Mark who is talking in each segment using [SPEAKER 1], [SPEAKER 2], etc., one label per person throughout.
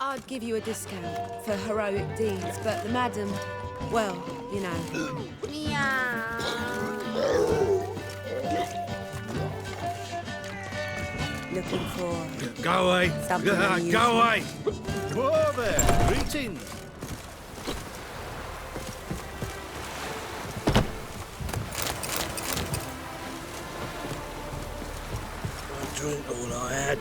[SPEAKER 1] I'd give you a discount for heroic deeds, but the madam, well, you know. Looking for...
[SPEAKER 2] Go away!
[SPEAKER 1] Something unusual.
[SPEAKER 2] Go away!
[SPEAKER 3] Whoa there! Greetings!
[SPEAKER 2] I drink all I had.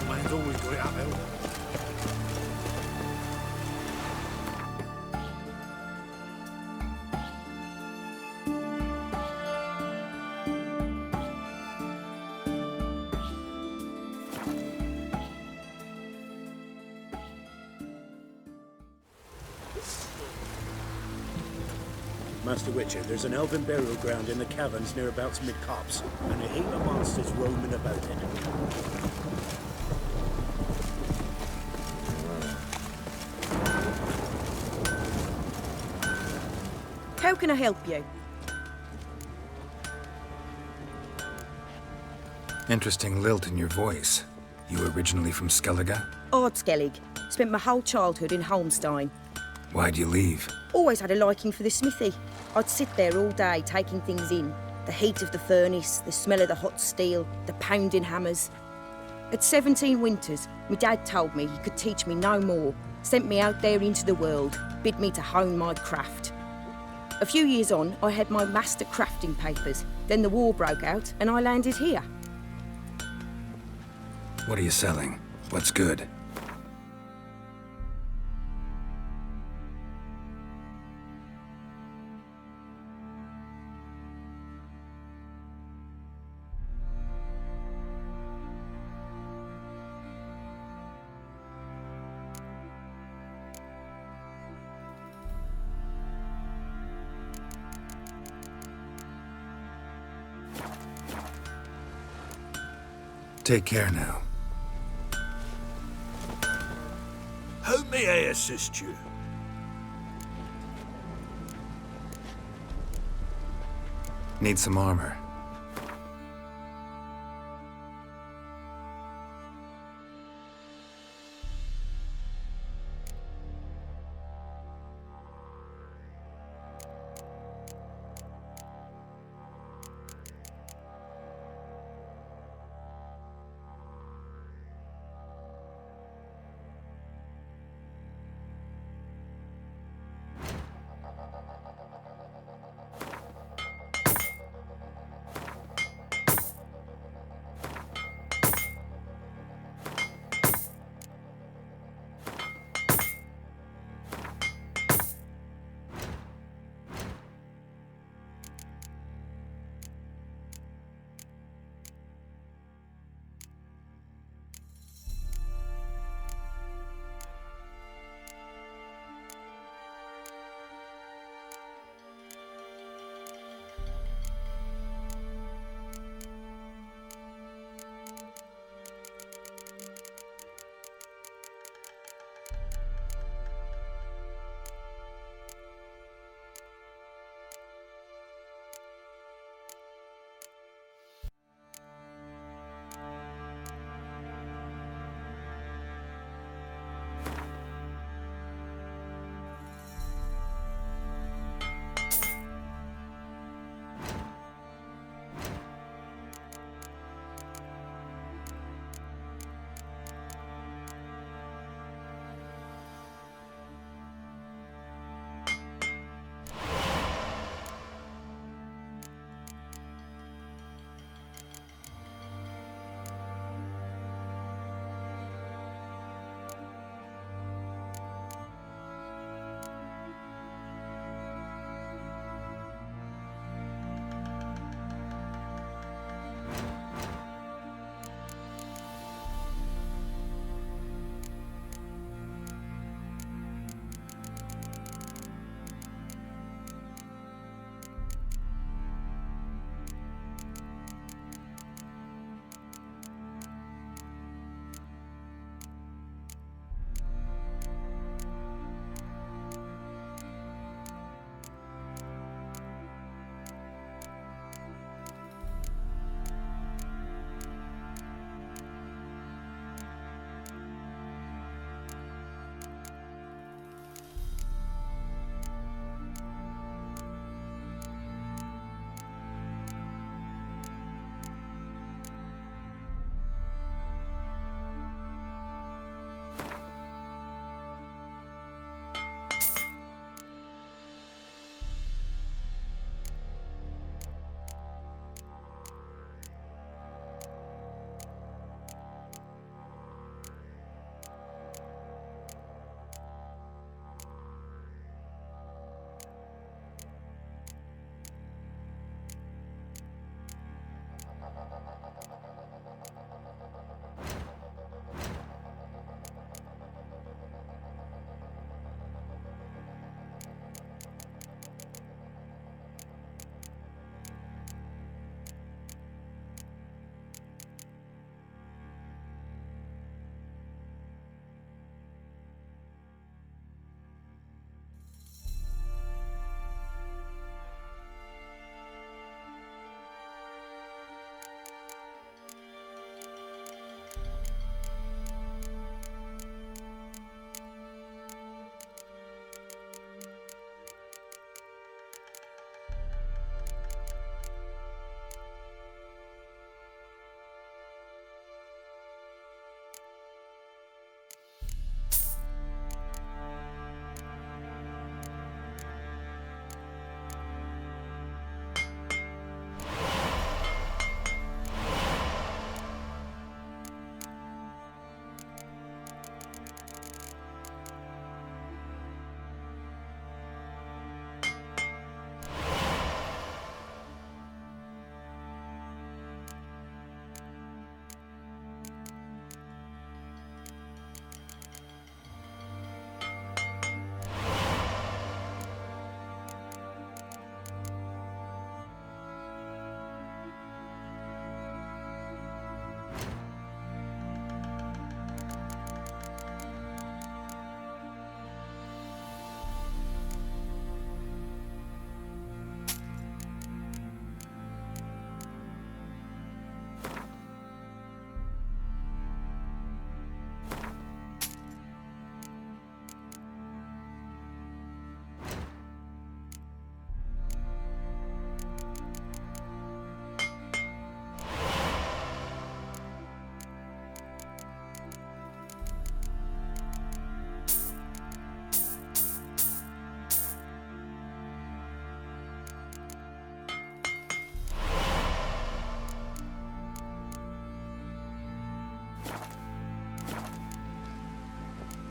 [SPEAKER 2] Man's always got it uphill.
[SPEAKER 3] Master Witcher, there's an elven burial ground in the caverns nearabouts mid-copse, and a heap of monsters roaming about in it.
[SPEAKER 1] How can I help you?
[SPEAKER 4] Interesting lilt in your voice. You originally from Skellige?
[SPEAKER 1] Ardskellig. Spent my whole childhood in Holmstein.
[SPEAKER 4] Why'd you leave?
[SPEAKER 1] Always had a liking for the smithy. I'd sit there all day taking things in. The heat of the furnace, the smell of the hot steel, the pounding hammers. At 17 winters, my dad told me he could teach me no more. Sent me out there into the world, bid me to hone my craft. A few years on, I had my master crafting papers. Then the war broke out and I landed here.
[SPEAKER 4] What are you selling? What's good? Take care now.
[SPEAKER 2] How may I assist you?
[SPEAKER 4] Need some armor.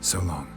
[SPEAKER 4] So long.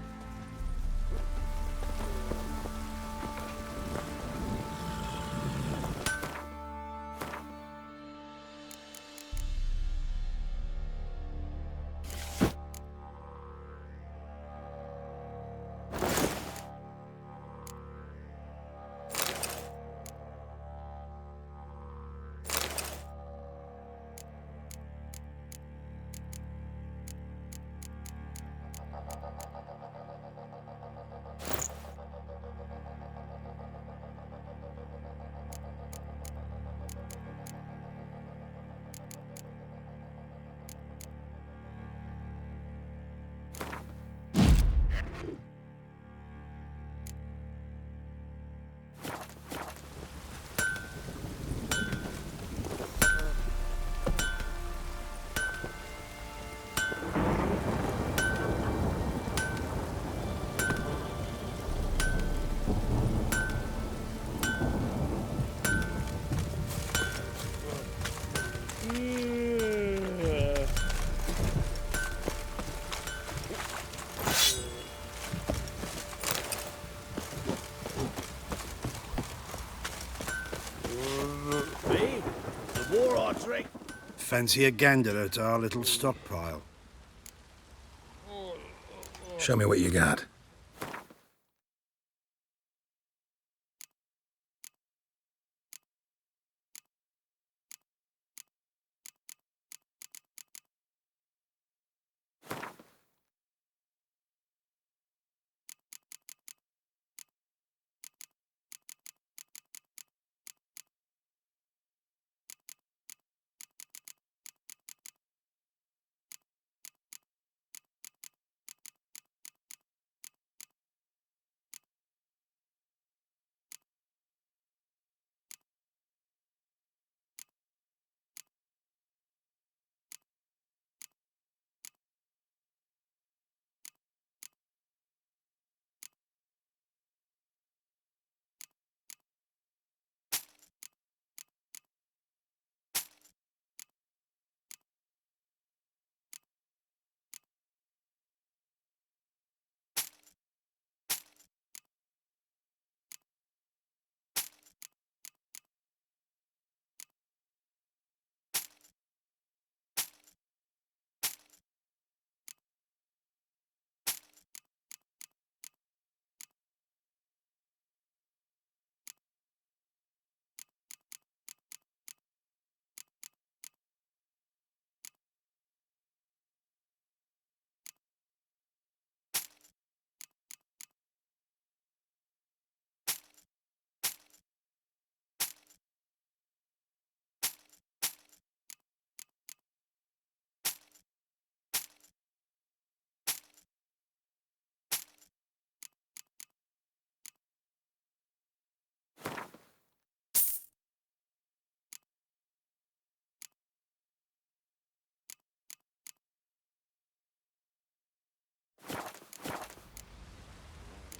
[SPEAKER 5] Fancy a gander at our little stockpile?
[SPEAKER 4] Show me what you got.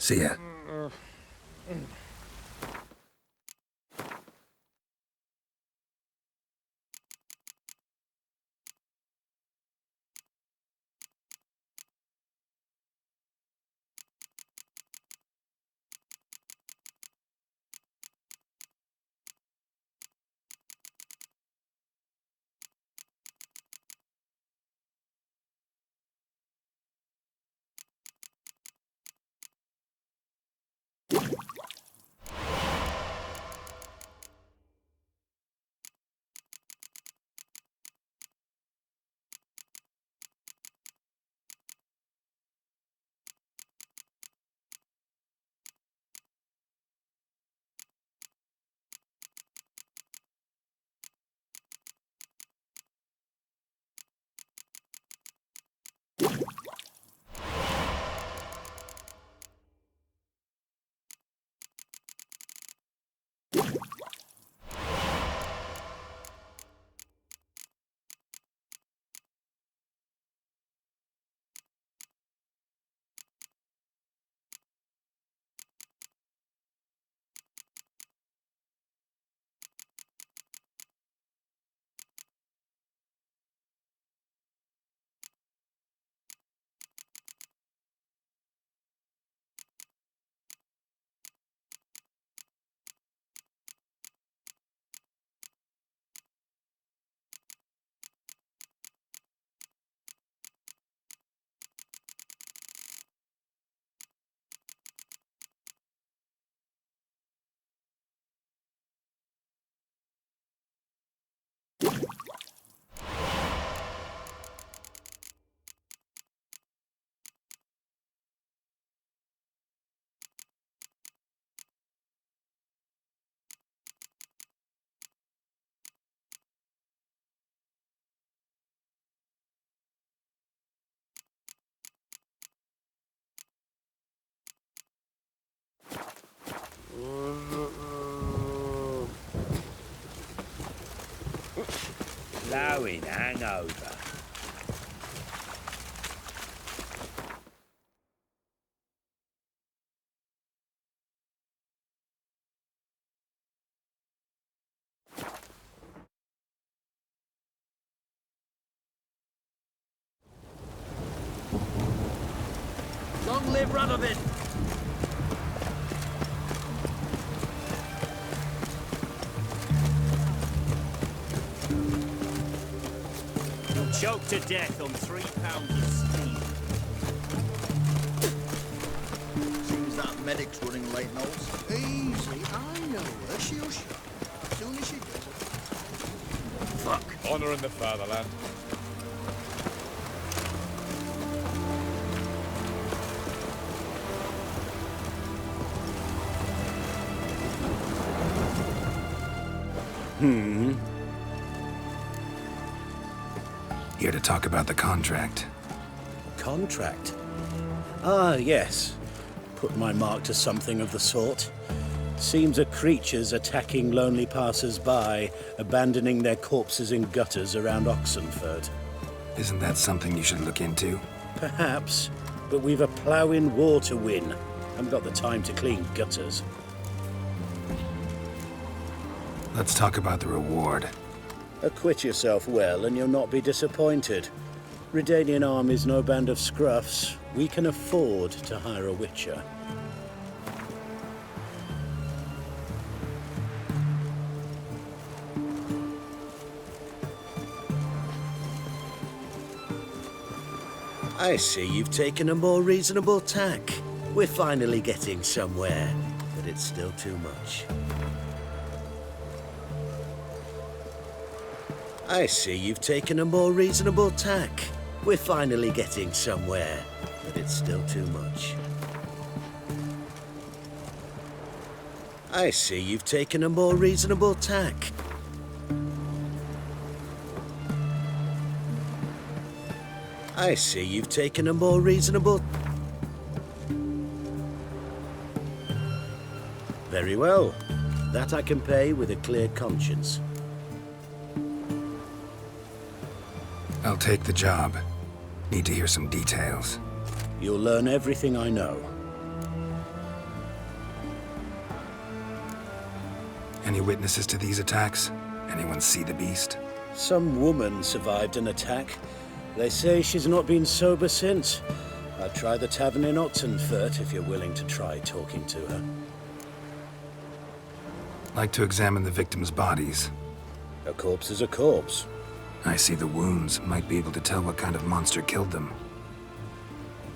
[SPEAKER 4] See ya.
[SPEAKER 2] Flowing hangover.
[SPEAKER 6] Long live Radovid!
[SPEAKER 3] You'll choke to death on 3 pounds of steam.
[SPEAKER 7] Seems that medic's running late, Knowles. Easy, I know her. She'll show. As soon as she does.
[SPEAKER 6] Fuck.
[SPEAKER 8] Honouring the fatherland.
[SPEAKER 4] Here to talk about the contract.
[SPEAKER 3] Contract? Ah, yes. Put my mark to something of the sort. Seems a creature's attacking lonely passers-by, abandoning their corpses in gutters around Oxenford.
[SPEAKER 4] Isn't that something you should look into?
[SPEAKER 3] Perhaps, but we've a ploughing war to win. Haven't got the time to clean gutters.
[SPEAKER 4] Let's talk about the reward.
[SPEAKER 3] Acquit yourself well and you'll not be disappointed. Redanian Army's no band of scruffs. We can afford to hire a witcher. I see you've taken a more reasonable tack. We're finally getting somewhere, but it's still too much. I see you've taken a more reasonable tack. We're finally getting somewhere, but it's still too much. I see you've taken a more reasonable tack. I see you've taken a more reasonable... Very well. That I can pay with a clear conscience.
[SPEAKER 4] I'll take the job. Need to hear some details.
[SPEAKER 3] You'll learn everything I know.
[SPEAKER 4] Any witnesses to these attacks? Anyone see the beast?
[SPEAKER 3] Some woman survived an attack. They say she's not been sober since. I'd try the tavern in Oxenford if you're willing to try talking to her.
[SPEAKER 4] Like to examine the victims' bodies.
[SPEAKER 3] A corpse is a corpse.
[SPEAKER 4] I see the wounds. Might be able to tell what kind of monster killed them.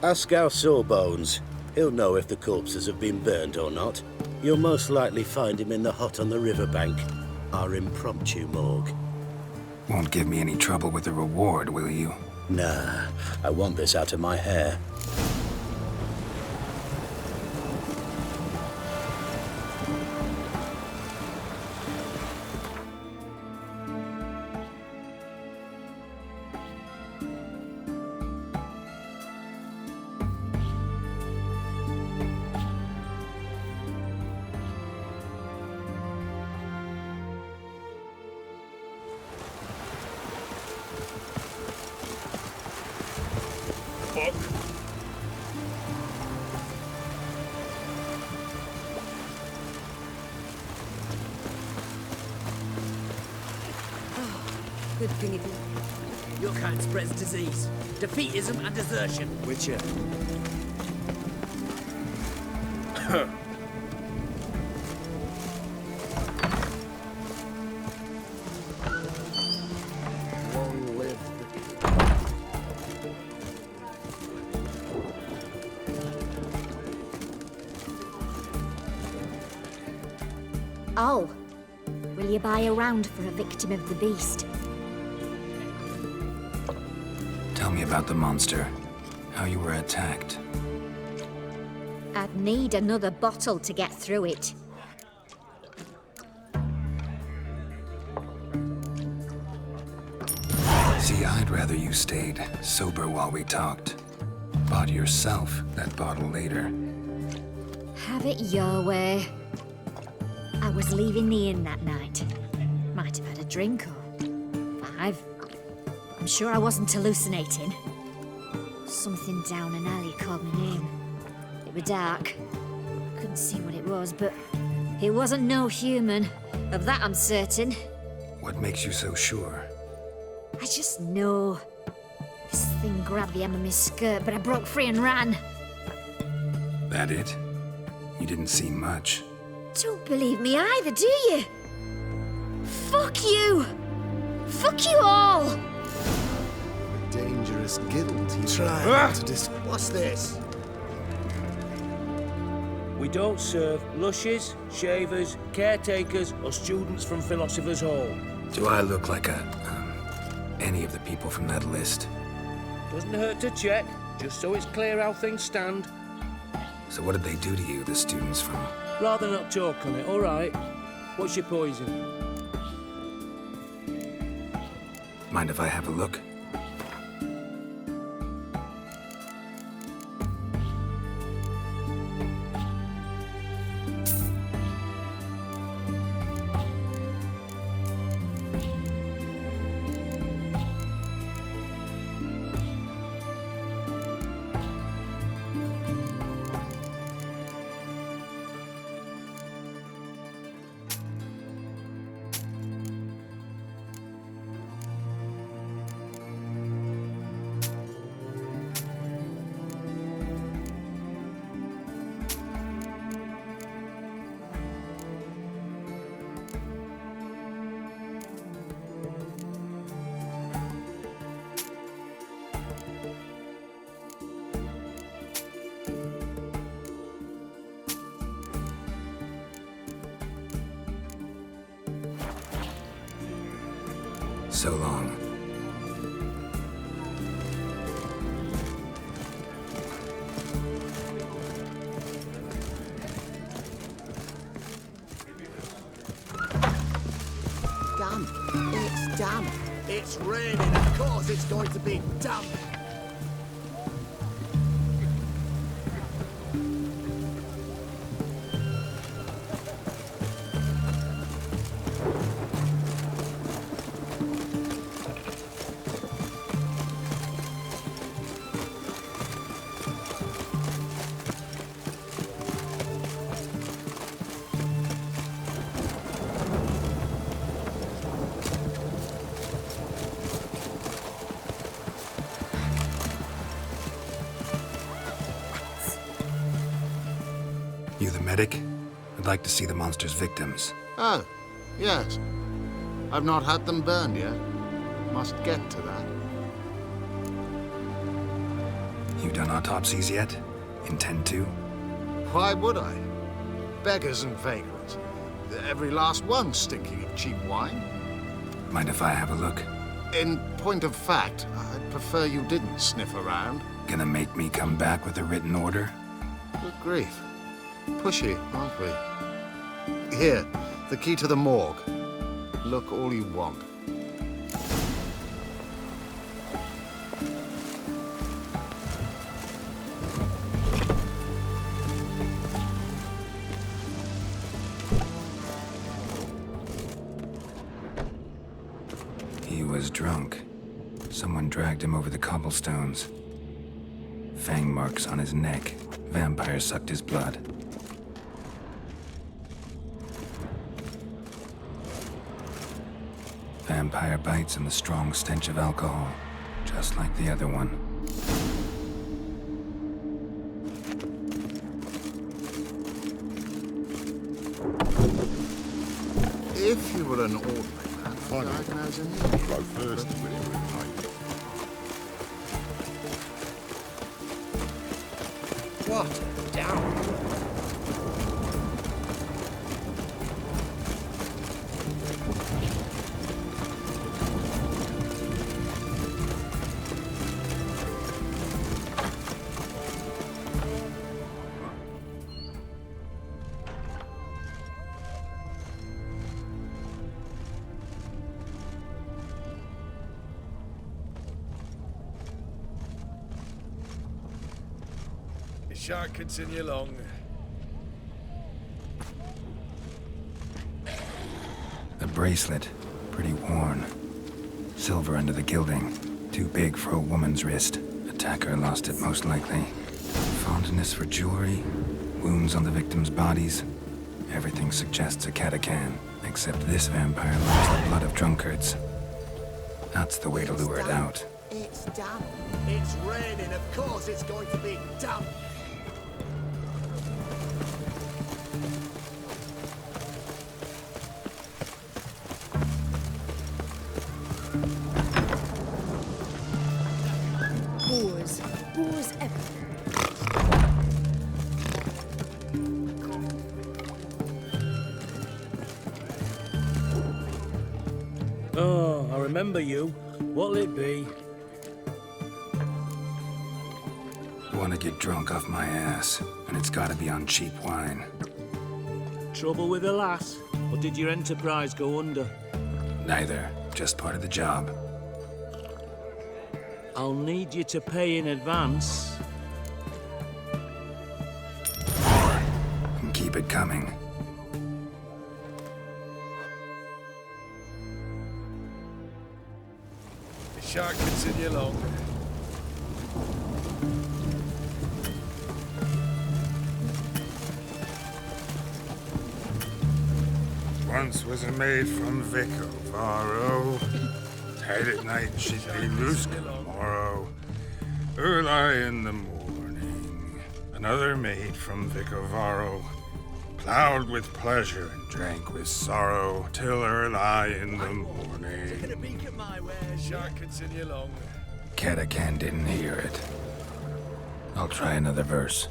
[SPEAKER 3] Ask our Sawbones. He'll know if the corpses have been burned or not. You'll most likely find him in the hut on the riverbank. Our impromptu morgue.
[SPEAKER 4] Won't give me any trouble with the reward, will you?
[SPEAKER 3] Nah, I want this out of my hair.
[SPEAKER 1] Good thing it is.
[SPEAKER 6] Your kind spreads disease, defeatism and desertion.
[SPEAKER 2] Witcher.
[SPEAKER 7] Long live
[SPEAKER 9] Oh, will you buy a round for a victim of the beast?
[SPEAKER 4] Tell me about the monster. How you were attacked.
[SPEAKER 9] I'd need another bottle to get through it.
[SPEAKER 4] See, I'd rather you stayed sober while we talked. Bought yourself that bottle later.
[SPEAKER 9] Have it your way. I was leaving the inn that night. Might have had a drink or I'm sure I wasn't hallucinating. Something down an alley called my name. It was dark. Couldn't see what it was, but it wasn't no human. Of that I'm certain.
[SPEAKER 4] What makes you so sure?
[SPEAKER 9] I just know. This thing grabbed the hem of my skirt, but I broke free and ran.
[SPEAKER 4] That it? You didn't see much.
[SPEAKER 9] Don't believe me either, do you? Fuck you! Fuck you all!
[SPEAKER 7] A dangerous guild he's trying to What's this?
[SPEAKER 2] We don't serve lushes, shavers, caretakers, or students from Philosopher's Hall.
[SPEAKER 4] Do I look like any of the people from that list?
[SPEAKER 2] Doesn't hurt to check, just so it's clear how things stand.
[SPEAKER 4] So what did they do to you, the students from...
[SPEAKER 2] Rather not talk on it, all right? What's your poison?
[SPEAKER 4] Mind if I have a look? So long.
[SPEAKER 7] Damp. It's damp. It's raining. Of course it's going to be damp.
[SPEAKER 4] You the medic? I'd like to see the monster's victims.
[SPEAKER 7] Oh, yes. I've not had them burned yet. Must get to that.
[SPEAKER 4] You done autopsies yet? Intend to?
[SPEAKER 7] Why would I? Beggars and vagrants. Every last one stinking of cheap wine.
[SPEAKER 4] Mind if I have a look?
[SPEAKER 7] In point of fact, I'd prefer you didn't sniff around.
[SPEAKER 4] Gonna make me come back with a written order?
[SPEAKER 7] Good grief. Pushy, aren't we? Here, the key to the morgue. Look all you want.
[SPEAKER 4] He was drunk. Someone dragged him over the cobblestones. Fang marks on his neck. Vampire sucked his blood. Vampire bites and the strong stench of alcohol, just like the other one.
[SPEAKER 7] If you were an ordinary man, diagnosed an
[SPEAKER 8] Go first.
[SPEAKER 6] What? Down.
[SPEAKER 8] Shan't continue long.
[SPEAKER 4] The bracelet, pretty worn. Silver under the gilding. Too big for a woman's wrist. Attacker lost it most likely. Fondness for jewelry. Wounds on the victims' bodies. Everything suggests a catachan. Except this vampire loves the blood of drunkards. That's the way to lure it out.
[SPEAKER 6] It's damp. It's raining. Of course it's going to be damp.
[SPEAKER 9] Boars everywhere.
[SPEAKER 2] Oh, I remember you. What'll it be?
[SPEAKER 4] Want to get drunk off my ass, and it's gotta be on cheap wine.
[SPEAKER 2] Trouble with the lass? Or did your enterprise go under?
[SPEAKER 4] Neither. Just part of the job.
[SPEAKER 2] I'll need you to pay in advance.
[SPEAKER 4] And keep it coming.
[SPEAKER 8] Shan't continue long.
[SPEAKER 10] Once was a maid from Vic of Varro. Tight at night she'd be loose tomorrow. Early in the morning, another maid from Vic of Varro. Plowed with pleasure and drank with sorrow till early in the morning.
[SPEAKER 8] Taking a peek at my wares. Shan't continue long.
[SPEAKER 4] Catachan didn't hear it. I'll try another verse.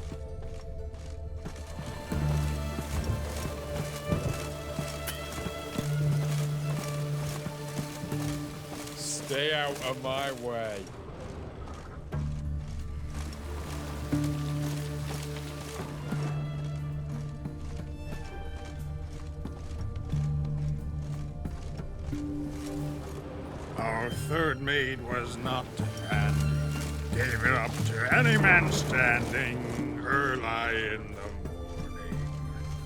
[SPEAKER 8] Stay out of my way.
[SPEAKER 10] Our third maid was not handy. Gave it up to any man standing early in the morning.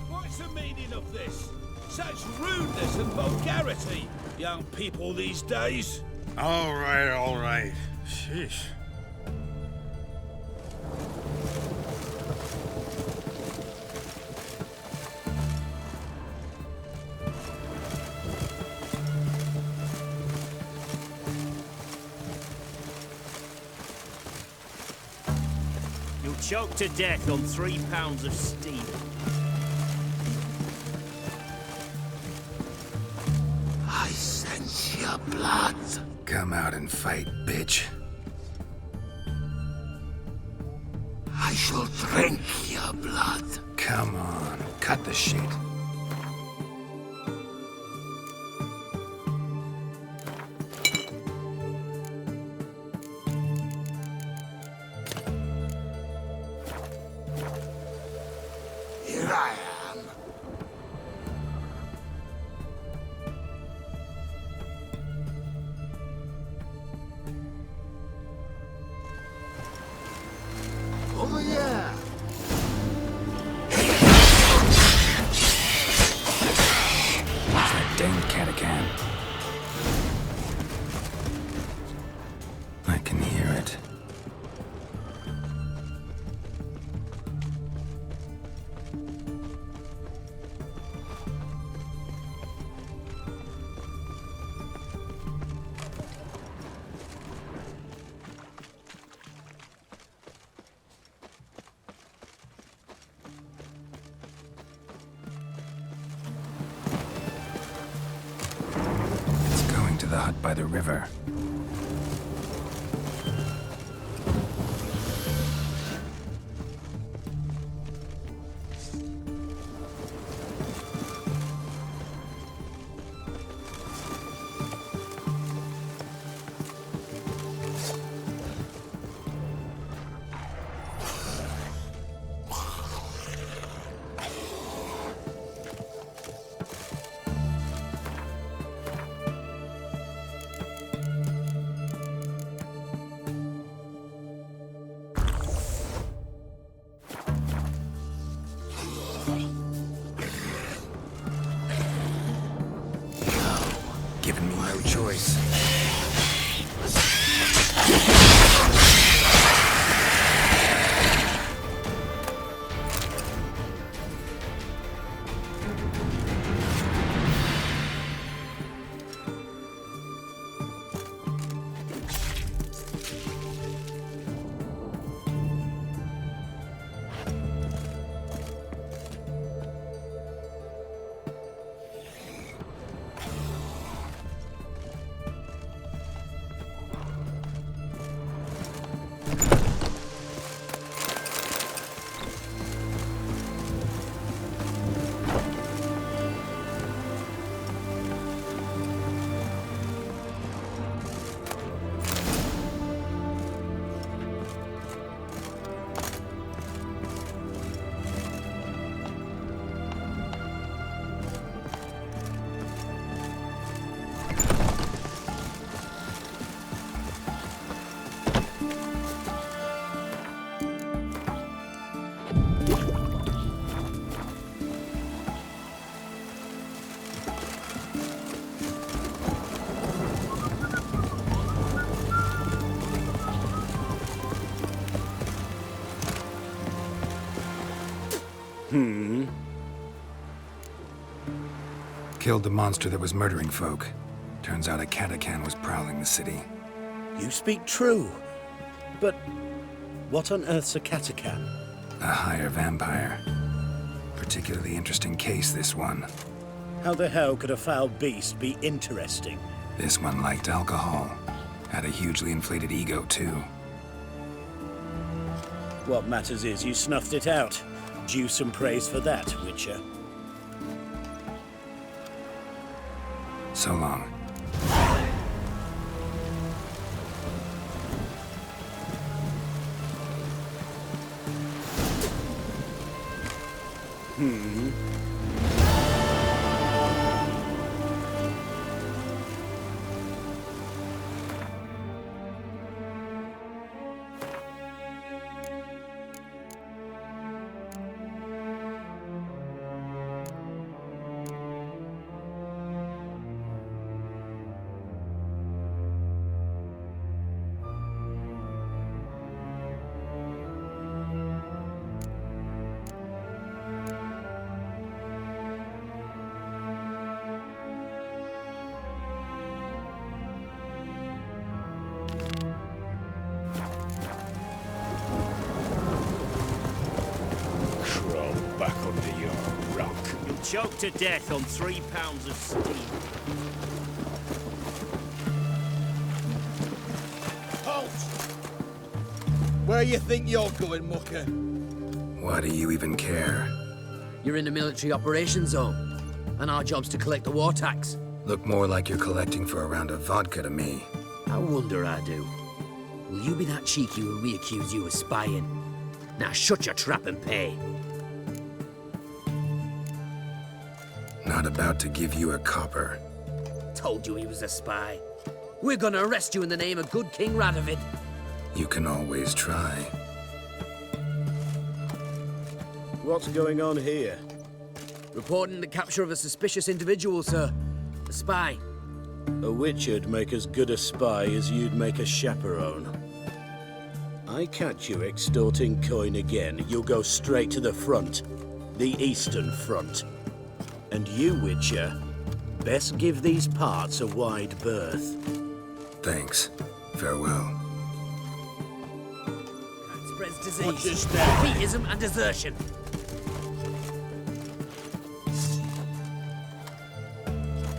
[SPEAKER 8] What's the meaning of this? Such rudeness and vulgarity, young people these days.
[SPEAKER 10] All right. Sheesh.
[SPEAKER 2] You'll choke to death on 3 pounds of steam.
[SPEAKER 6] I sense your blood.
[SPEAKER 4] Come out and fight, bitch.
[SPEAKER 6] I shall drink your blood.
[SPEAKER 4] Come on, cut the shit.
[SPEAKER 6] Here I am. Over here.
[SPEAKER 4] That damned catachan. I can hear it. It's going to the hut by the river. Giving me no choice. Killed the monster that was murdering folk. Turns out a catachan was prowling the city.
[SPEAKER 3] You speak true. But what on earth's a catachan?
[SPEAKER 4] A higher vampire. Particularly interesting case, this one.
[SPEAKER 3] How the hell could a foul beast be interesting?
[SPEAKER 4] This one liked alcohol. Had a hugely inflated ego, too.
[SPEAKER 3] What matters is you snuffed it out. Due some praise for that, Witcher.
[SPEAKER 4] So long.
[SPEAKER 8] Back under your rock.
[SPEAKER 2] You'll choke to death on 3 pounds of steam.
[SPEAKER 6] Halt! Where you think you're going, mucker?
[SPEAKER 4] Why do you even care?
[SPEAKER 11] You're in the military operations zone, and our job's to collect the war tax.
[SPEAKER 4] Look more like you're collecting for a round of vodka to me.
[SPEAKER 11] I wonder I do. Will you be that cheeky when we accuse you of spying? Now shut your trap and pay.
[SPEAKER 4] Not about to give you a copper.
[SPEAKER 11] Told you he was a spy. We're gonna arrest you in the name of good King Radovid.
[SPEAKER 4] You can always try.
[SPEAKER 3] What's going on here?
[SPEAKER 11] Reporting the capture of a suspicious individual, sir. A spy.
[SPEAKER 3] A Witcher'd make as good a spy as you'd make a chaperone. I catch you extorting coin again, you'll go straight to the front. The Eastern Front. And you, Witcher, best give these parts a wide berth.
[SPEAKER 4] Thanks. Farewell.
[SPEAKER 11] Spreads
[SPEAKER 6] Watch your
[SPEAKER 11] disease,
[SPEAKER 6] step.
[SPEAKER 11] defeatism, and desertion.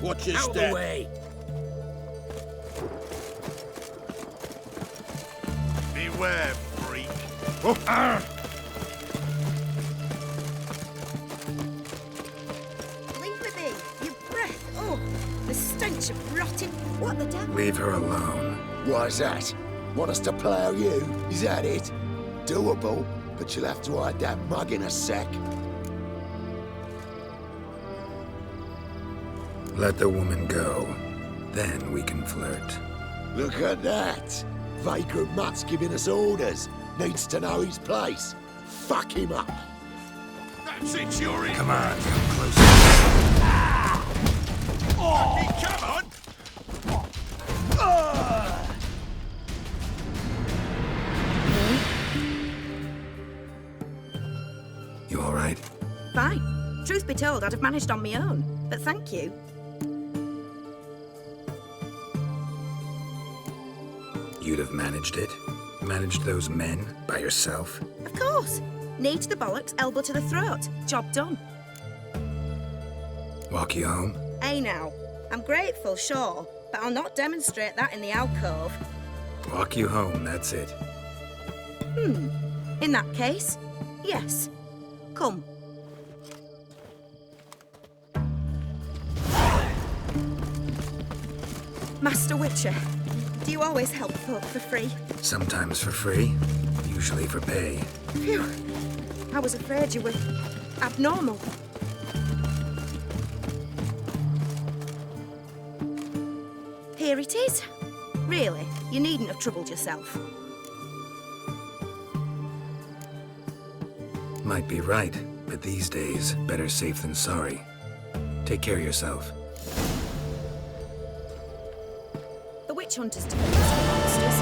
[SPEAKER 6] Watch your
[SPEAKER 11] Out of
[SPEAKER 6] step.
[SPEAKER 11] the way.
[SPEAKER 6] Beware, freak.
[SPEAKER 1] Leave me be. Your breath. Oh, the stench of rotting. What the devil?
[SPEAKER 4] Leave her alone.
[SPEAKER 6] Why's that? Want us to plough you? Is that it? Doable, but you'll have to hide that mug in a sec.
[SPEAKER 4] Let the woman go. Then we can flirt.
[SPEAKER 6] Look at that! Vagrant Mutt's giving us orders. Needs to know his place. Fuck him up. That's it, you're in.
[SPEAKER 4] Come on, come closer.
[SPEAKER 6] Oh, come on!
[SPEAKER 4] You all right?
[SPEAKER 1] Fine. Truth be told, I'd have managed on my own. But thank you.
[SPEAKER 4] You'd have managed it? Managed those men by yourself?
[SPEAKER 1] Of course. Knee to the bollocks, elbow to the throat. Job done.
[SPEAKER 4] Walk you home?
[SPEAKER 1] Hey now. I'm grateful, sure, but I'll not demonstrate that in the alcove.
[SPEAKER 4] Walk you home, that's it.
[SPEAKER 1] In that case, yes. Come. Master Witcher, do you always help folk for free?
[SPEAKER 4] Sometimes for free, usually for pay.
[SPEAKER 1] Phew. I was afraid you were abnormal. Here it is. Really, you needn't have troubled yourself.
[SPEAKER 4] Might be right, but these days, better safe than sorry. Take care of yourself.
[SPEAKER 1] The witch hunters defend us from monsters.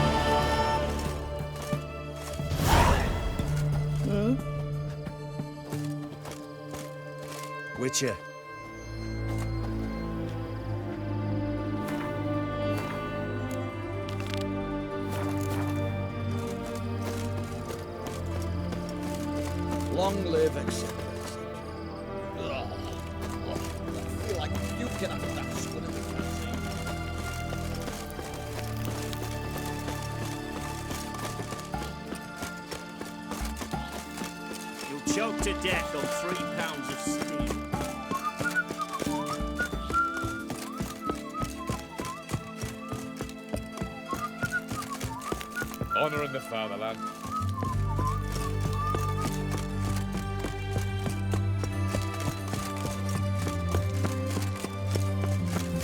[SPEAKER 5] Witcher.
[SPEAKER 12] Long live, etc. I feel like you can have that squid in the canteen.
[SPEAKER 2] You'll choke to death on 3 pounds of steam.
[SPEAKER 8] Honouring the fatherland.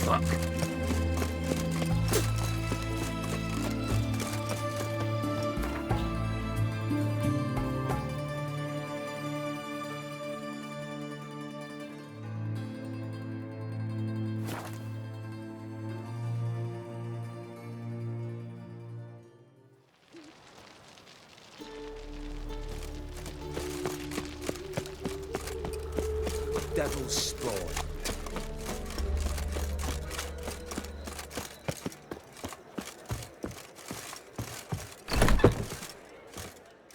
[SPEAKER 11] Fuck.
[SPEAKER 12] Devil's spawn.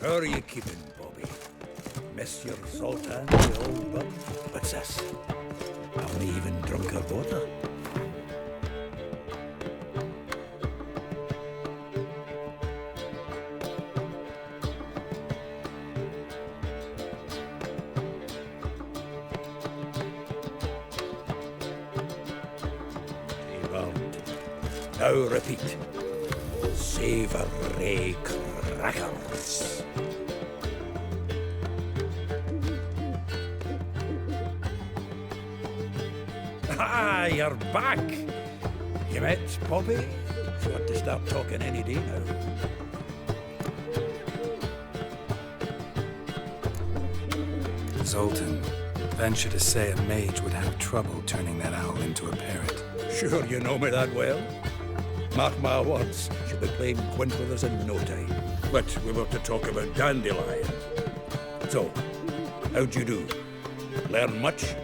[SPEAKER 13] How are you keeping, Bobby? Miss your Zoltan, the old bum? What's this? Haven't even drunk her water? Now repeat. Savoury crackers. Ah, you're back. You met Bobby? You want to start talking any day now.
[SPEAKER 4] Zoltan, venture to say a mage would have trouble turning that owl into a parrot.
[SPEAKER 13] Sure you know me that well? Mark my words, she'll be playing quint with us in no time. But we were to talk about Dandelion. So, how'd you do? Learn much?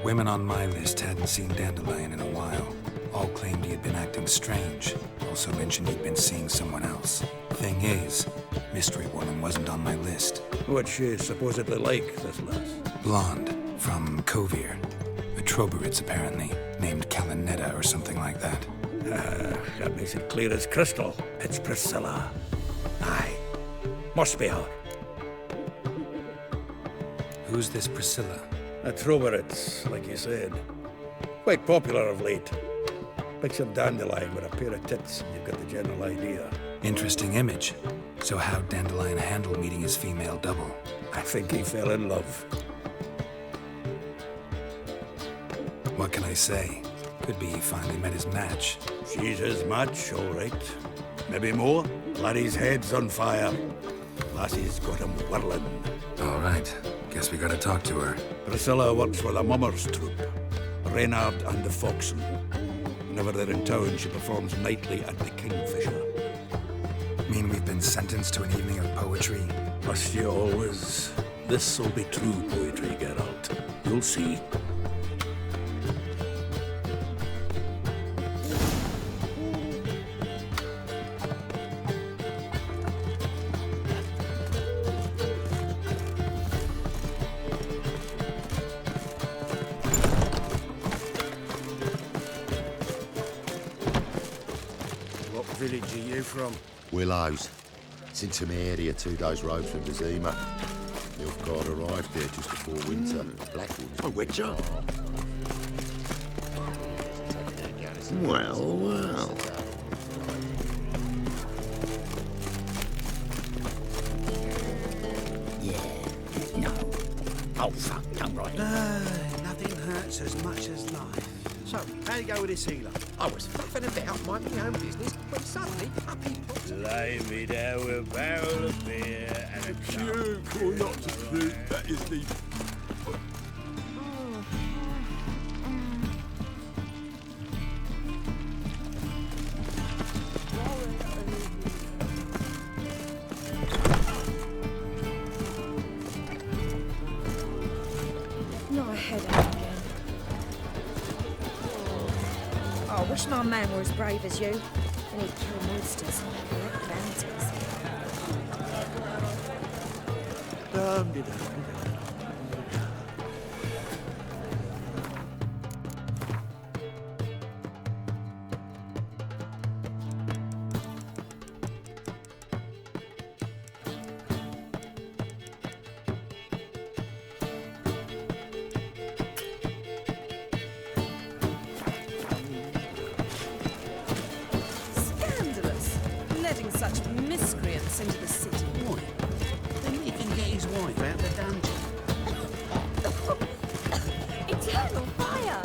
[SPEAKER 4] Women on my list hadn't seen Dandelion in a while. All claimed he had been acting strange. Also mentioned he'd been seeing someone else. Thing is, Mystery Woman wasn't on my list.
[SPEAKER 13] What's she supposedly like, this lass?
[SPEAKER 4] Blonde, from Kovir. A Troberitz, apparently, named Kalinetta or something like that.
[SPEAKER 13] That makes it clear as crystal. It's Priscilla. Aye. Must be her.
[SPEAKER 4] Who's this Priscilla?
[SPEAKER 13] A Troberitz, like you said. Quite popular of late. Picture Dandelion with a pair of tits, and you've got the general idea.
[SPEAKER 4] Interesting image. So how'd Dandelion handle meeting his female double?
[SPEAKER 13] I think he fell in love.
[SPEAKER 4] What can I say? Could be he finally met his match.
[SPEAKER 13] She's his match, all right. Maybe more. Laddie's head's on fire. Lassie's got him whirling.
[SPEAKER 4] All right. Guess we gotta talk to her.
[SPEAKER 13] Priscilla works for the Mummers troupe. Reynard and the Foxen. Whenever they're in town, she performs nightly at the Kingfisher.
[SPEAKER 4] Mean we've been sentenced to an evening of poetry?
[SPEAKER 13] Must you always? This'll be true poetry, Geralt. You'll see.
[SPEAKER 5] What village are you from?
[SPEAKER 6] Willows. It's in some area 2 days' road from Vizima. Nilfgaard arrived there just before winter. Blackwood.
[SPEAKER 12] A witcher?
[SPEAKER 6] Well, well.
[SPEAKER 11] Yeah. No. Oh, fuck. I'm right.
[SPEAKER 5] Nothing hurts as much as life. So, how you go with this healer?
[SPEAKER 12] I was faffing about minding my own business when suddenly up he popped.
[SPEAKER 2] Lay me down with a barrel of beer and a
[SPEAKER 6] Puke or not to puke, that is the...
[SPEAKER 1] Not a headache again. Oh, I wish my man were as brave as you. And he'd kill monsters, collect bounties.
[SPEAKER 14] Scandalous! Letting such miscreants into the city.
[SPEAKER 5] Why? Then he can get his wife out the dungeon.
[SPEAKER 14] Eternal fire!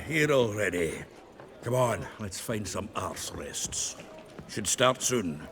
[SPEAKER 13] Here already. Come on, let's find some arse rests. Should start soon.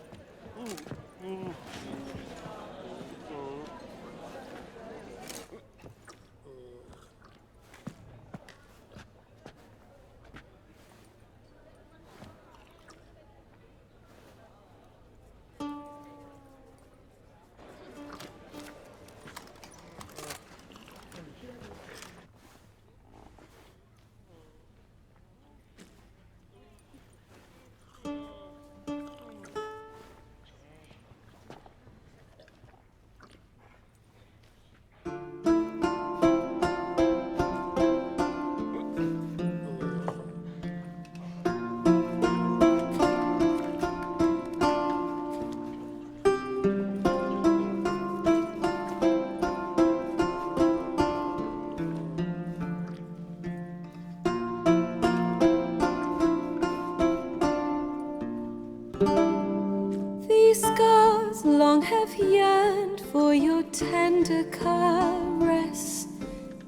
[SPEAKER 15] These scars long have yearned for your tender caress,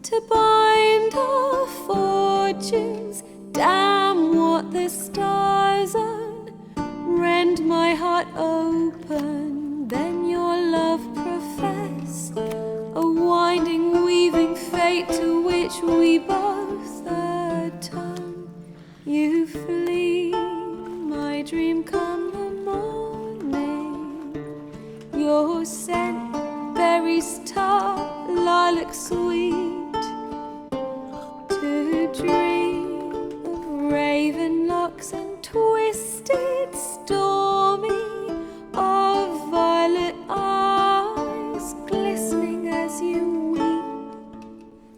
[SPEAKER 15] to bind our fortunes. Damn what the stars own. Rend my heart open, then your love profess, a winding, weaving fate to which we both atone. You flee, my dream come the morning. Your scent, berries tart, lilac sweet, to dream of raven locks and twisted, stormy, of violet eyes glistening as you weep.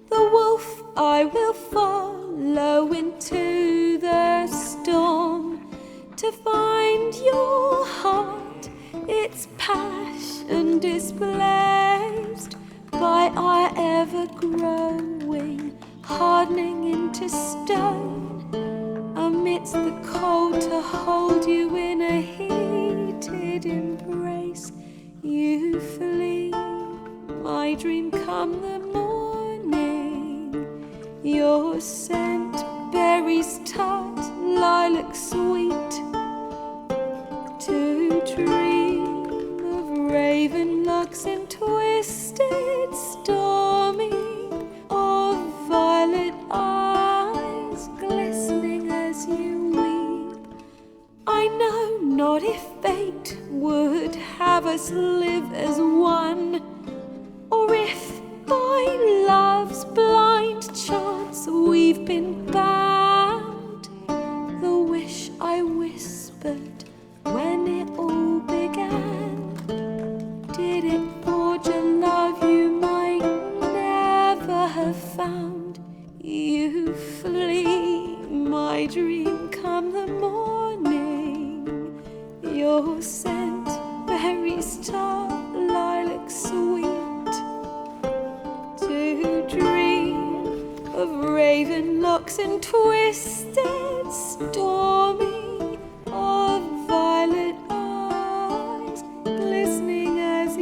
[SPEAKER 15] The wolf I will follow into the storm, to find your heart, its passion displaced by our ever-growing, hardening into stone, amidst the cold to hold you in a heated embrace. You flee, my dream come the morning. Your scent, berries tart, lilac sweet, to dream of raven locks and twisted, stormy, of violet eyes glistening as you weep. I know not if fate would have us live as one, or if by love's blind chance we've been bound. The wish I whispered when it all began, did it forge a love you might never have found? You flee, my dream come the morning. Your scent, berries tart, lilac sweet, to dream of raven locks and twisted, stormy, of violet eyes glistening as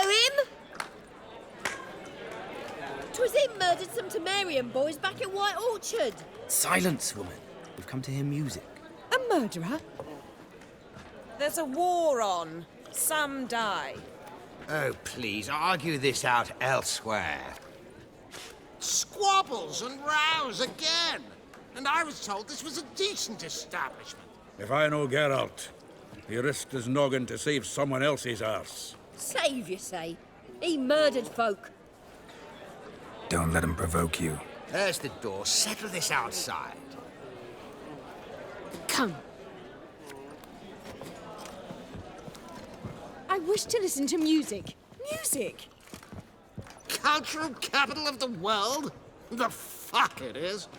[SPEAKER 16] know him? 'Twas him murdered some Temerian boys back at White Orchard.
[SPEAKER 17] Silence, woman. We've come to hear music.
[SPEAKER 14] A murderer? There's a war on. Some die.
[SPEAKER 5] Oh, please, argue this out elsewhere. Squabbles and rows again. And I was told this was a decent establishment.
[SPEAKER 13] If I know Geralt, he risked his noggin to save someone else's arse.
[SPEAKER 16] Save, you say? He murdered folk.
[SPEAKER 4] Don't let him provoke you.
[SPEAKER 5] There's the door. Settle this outside.
[SPEAKER 15] Come. I wish to listen to music.
[SPEAKER 14] Music?
[SPEAKER 5] Cultural capital of the world? The fuck it is.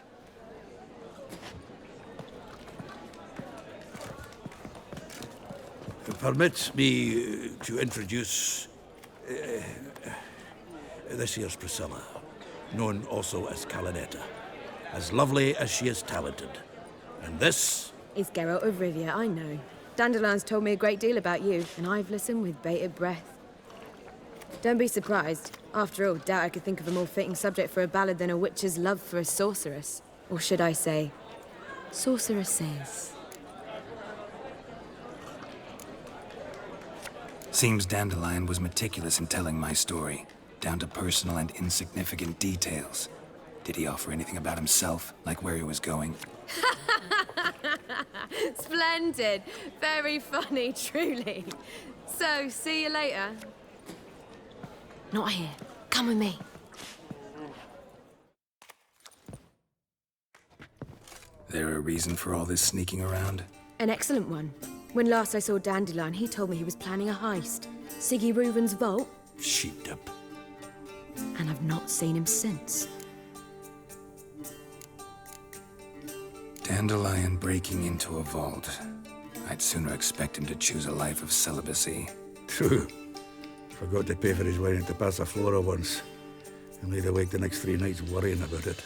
[SPEAKER 13] Permit me to introduce this here's Priscilla, known also as Calinetta, as lovely as she is talented. And this
[SPEAKER 18] is Geralt of Rivia, I know. Dandelion's told me a great deal about you, and I've listened with bated breath. Don't be surprised. After all, doubt I could think of a more fitting subject for a ballad than a witch's love for a sorceress. Or should I say, sorceresses.
[SPEAKER 4] Seems Dandelion was meticulous in telling my story, down to personal and insignificant details. Did he offer anything about himself, like where he was going?
[SPEAKER 18] Splendid. Very funny, truly. So, see you later. Not here. Come with me.
[SPEAKER 4] There a reason for all this sneaking around?
[SPEAKER 18] An excellent one. When last I saw Dandelion, he told me he was planning a heist. Siggy Reuven's vault.
[SPEAKER 13] sheepdip.
[SPEAKER 18] And I've not seen him since.
[SPEAKER 4] Dandelion breaking into a vault. I'd sooner expect him to choose a life of celibacy.
[SPEAKER 13] True. Forgot to pay for his wine at the Passaflora once. And laid awake the next 3 nights worrying about it.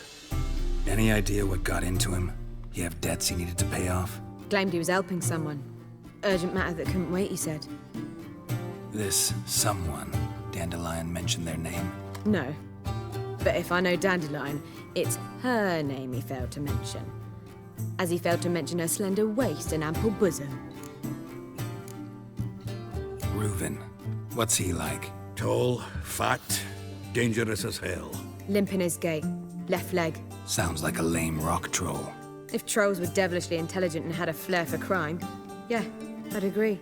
[SPEAKER 4] Any idea what got into him? He have debts he needed to pay off?
[SPEAKER 18] Claimed he was helping someone. Urgent matter that couldn't wait, he said.
[SPEAKER 4] This someone, Dandelion mentioned their name?
[SPEAKER 18] No. But if I know Dandelion, it's her name he failed to mention. As he failed to mention her slender waist and ample bosom.
[SPEAKER 4] Reuven. What's he like?
[SPEAKER 13] Tall, fat, dangerous as hell.
[SPEAKER 18] Limp in his gait. Left leg.
[SPEAKER 4] Sounds like a lame rock troll.
[SPEAKER 18] If trolls were devilishly intelligent and had a flair for crime, yeah, I'd agree.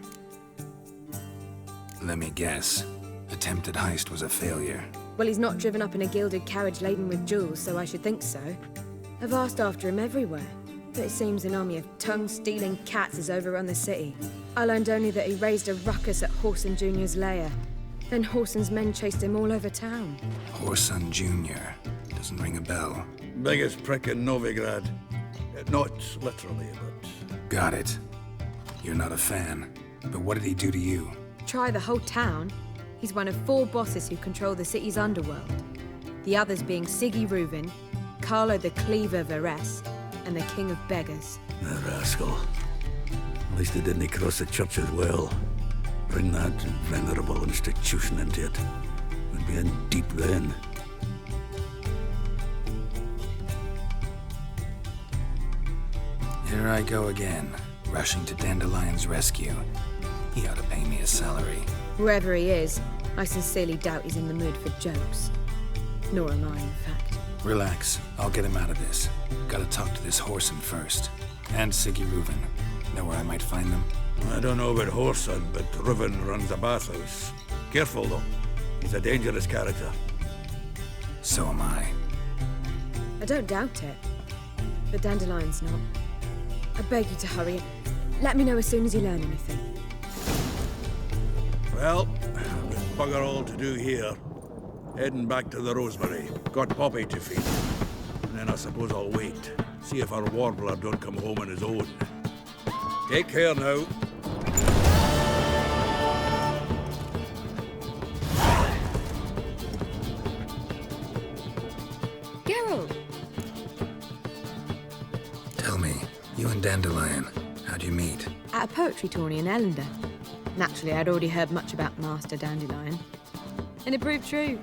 [SPEAKER 4] Let me guess. Attempted heist was a failure.
[SPEAKER 18] Well, he's not driven up in a gilded carriage laden with jewels, so I should think so. I've asked after him everywhere, but it seems an army of tongue-stealing cats has overrun the city. I learned only that he raised a ruckus at Whoreson Jr.'s lair. Then Whoreson's men chased him all over town.
[SPEAKER 4] Whoreson Jr. Doesn't ring a bell.
[SPEAKER 13] Biggest prick in Novigrad. Not literally, but...
[SPEAKER 4] Got it. You're not a fan. But what did he do to you?
[SPEAKER 18] Try the whole town. He's one of 4 bosses who control the city's underworld. The others being Siggy Reuven, Carlo the Cleaver Varese, and the King of Beggars.
[SPEAKER 13] The rascal. At least he didn't cross the church as well. Bring that venerable institution into it. We'd be in deep then.
[SPEAKER 4] Here I go again, rushing to Dandelion's rescue. He ought to pay me a salary.
[SPEAKER 18] Wherever he is, I sincerely doubt he's in the mood for jokes. Nor am I, in fact.
[SPEAKER 4] Relax, I'll get him out of this. Gotta talk to this Whoreson first. And Siggy Reuven. Know where I might find them?
[SPEAKER 13] I don't know about Whoreson, but Reuven runs a bathhouse. Careful, though. He's a dangerous character.
[SPEAKER 4] So am I.
[SPEAKER 18] I don't doubt it. But Dandelion's not. I beg you to hurry. Let me know as soon as you learn anything.
[SPEAKER 13] Well, with bugger all to do here, heading back to the Rosemary. Got Poppy to feed. And then I suppose I'll wait. See if our warbler don't come home on his own. Take care now.
[SPEAKER 18] Geralt!
[SPEAKER 4] Tell me, you and Dandelion, how'd you meet?
[SPEAKER 18] At a poetry tourney in Ellender. Naturally, I'd already heard much about Master Dandelion. And it proved true.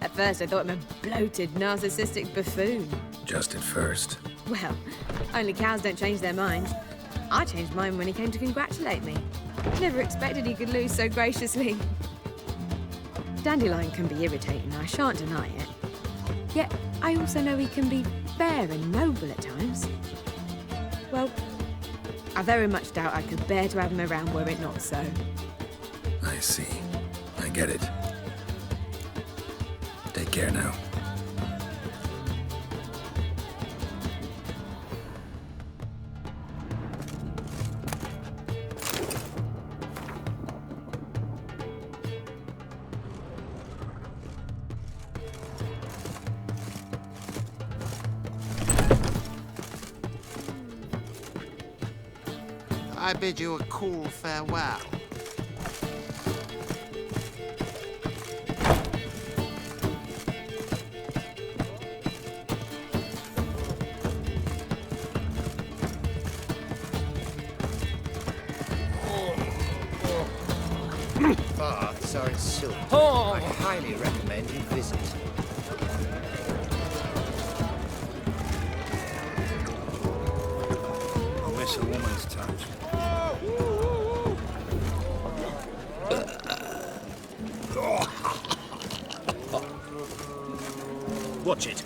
[SPEAKER 18] At first I thought him a bloated, narcissistic buffoon.
[SPEAKER 4] Just at first.
[SPEAKER 18] Well, only cows don't change their minds. I changed mine when he came to congratulate me. Never expected he could lose so graciously. Dandelion can be irritating, I shan't deny it. Yet, I also know he can be fair and noble at times. Well, I very much doubt I could bear to have him around were it not so.
[SPEAKER 4] I see. I get it. Take care now.
[SPEAKER 5] I bid you a cool farewell.
[SPEAKER 17] Baths are in silk. I highly recommend you visit.
[SPEAKER 13] I'll miss a woman's touch.
[SPEAKER 3] Watch it.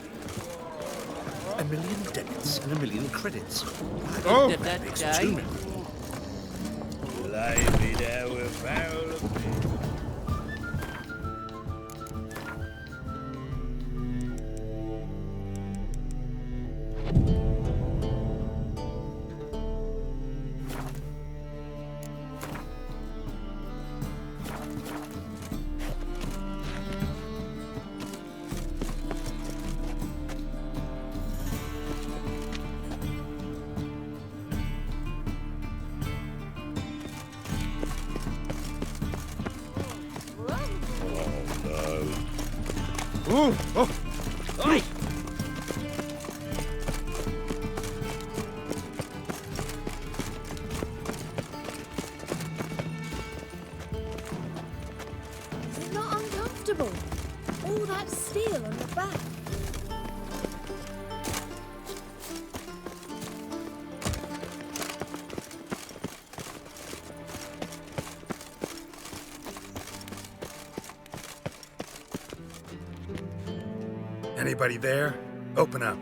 [SPEAKER 3] 1,000,000 debits and 1,000,000 credits.
[SPEAKER 10] Oh!
[SPEAKER 3] That makes 2 million.
[SPEAKER 8] Lie me there with barrel of beer.
[SPEAKER 10] Ooh! Oh!
[SPEAKER 3] Oi!
[SPEAKER 16] Is it not uncomfortable? All that steel on the back.
[SPEAKER 4] Anybody there? Open up.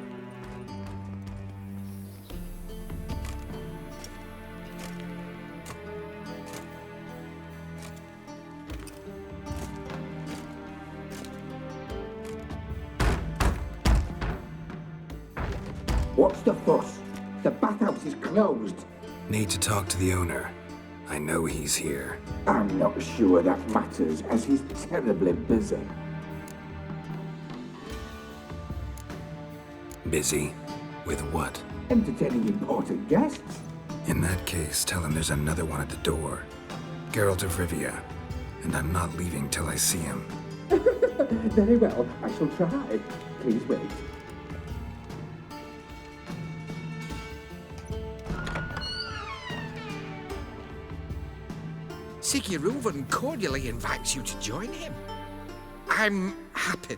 [SPEAKER 19] What's the fuss? The bathhouse is closed.
[SPEAKER 4] Need to talk to the owner. I know he's here.
[SPEAKER 19] I'm not sure that matters, as he's terribly busy.
[SPEAKER 4] Busy? With what?
[SPEAKER 19] Entertaining important guests.
[SPEAKER 4] In that case, tell him there's another one at the door. Geralt of Rivia. And I'm not leaving till I see him.
[SPEAKER 19] Very well, I shall try. Please wait.
[SPEAKER 12] Sigurd cordially invites you to join him. I'm happy.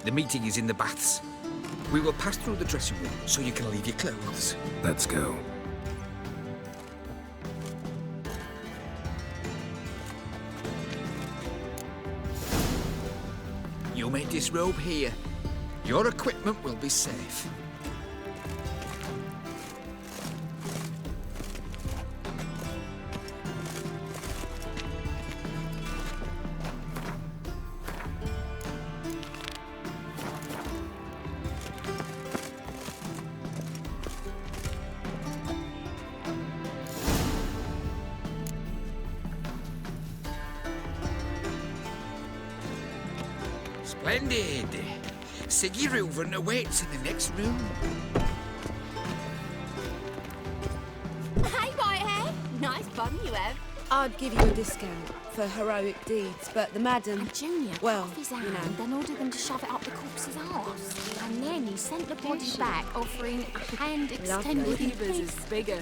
[SPEAKER 12] The meeting is in the baths. We will pass through the dressing room so you can leave your clothes.
[SPEAKER 4] Let's go.
[SPEAKER 12] You may disrobe here. Your equipment will be safe. Splendid. Sigurd awaits in the next room.
[SPEAKER 16] Hey, Whitehair. Nice bun you have.
[SPEAKER 18] I'd give you a discount for heroic deeds, but the madam...
[SPEAKER 16] And Junior
[SPEAKER 18] well,
[SPEAKER 16] cut off his
[SPEAKER 18] you
[SPEAKER 16] hand,
[SPEAKER 18] know.
[SPEAKER 16] then ordered them to shove it up the corpse's arse. And then he sent the body back, offering a hand extended.
[SPEAKER 15] Beaver's is bigger.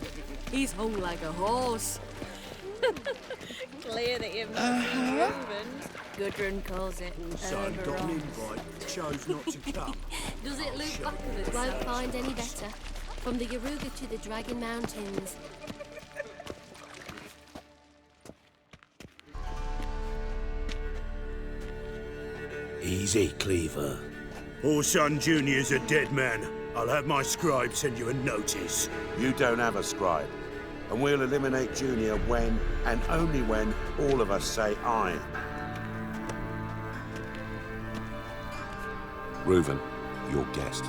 [SPEAKER 15] He's hung like a horse. Clear that you've not seen Reuben. Gudrun calls it
[SPEAKER 3] Son got an invite, chose not to come.
[SPEAKER 16] Does it look backwards? Won't find any better. From the Yaruga to the Dragon Mountains.
[SPEAKER 3] Easy, Cleaver. Orson Jr.'s a dead man. I'll have my scribe send you a notice.
[SPEAKER 20] You don't have a scribe. And we'll eliminate Junior when, and only when, all of us say aye. Reuven, your guest.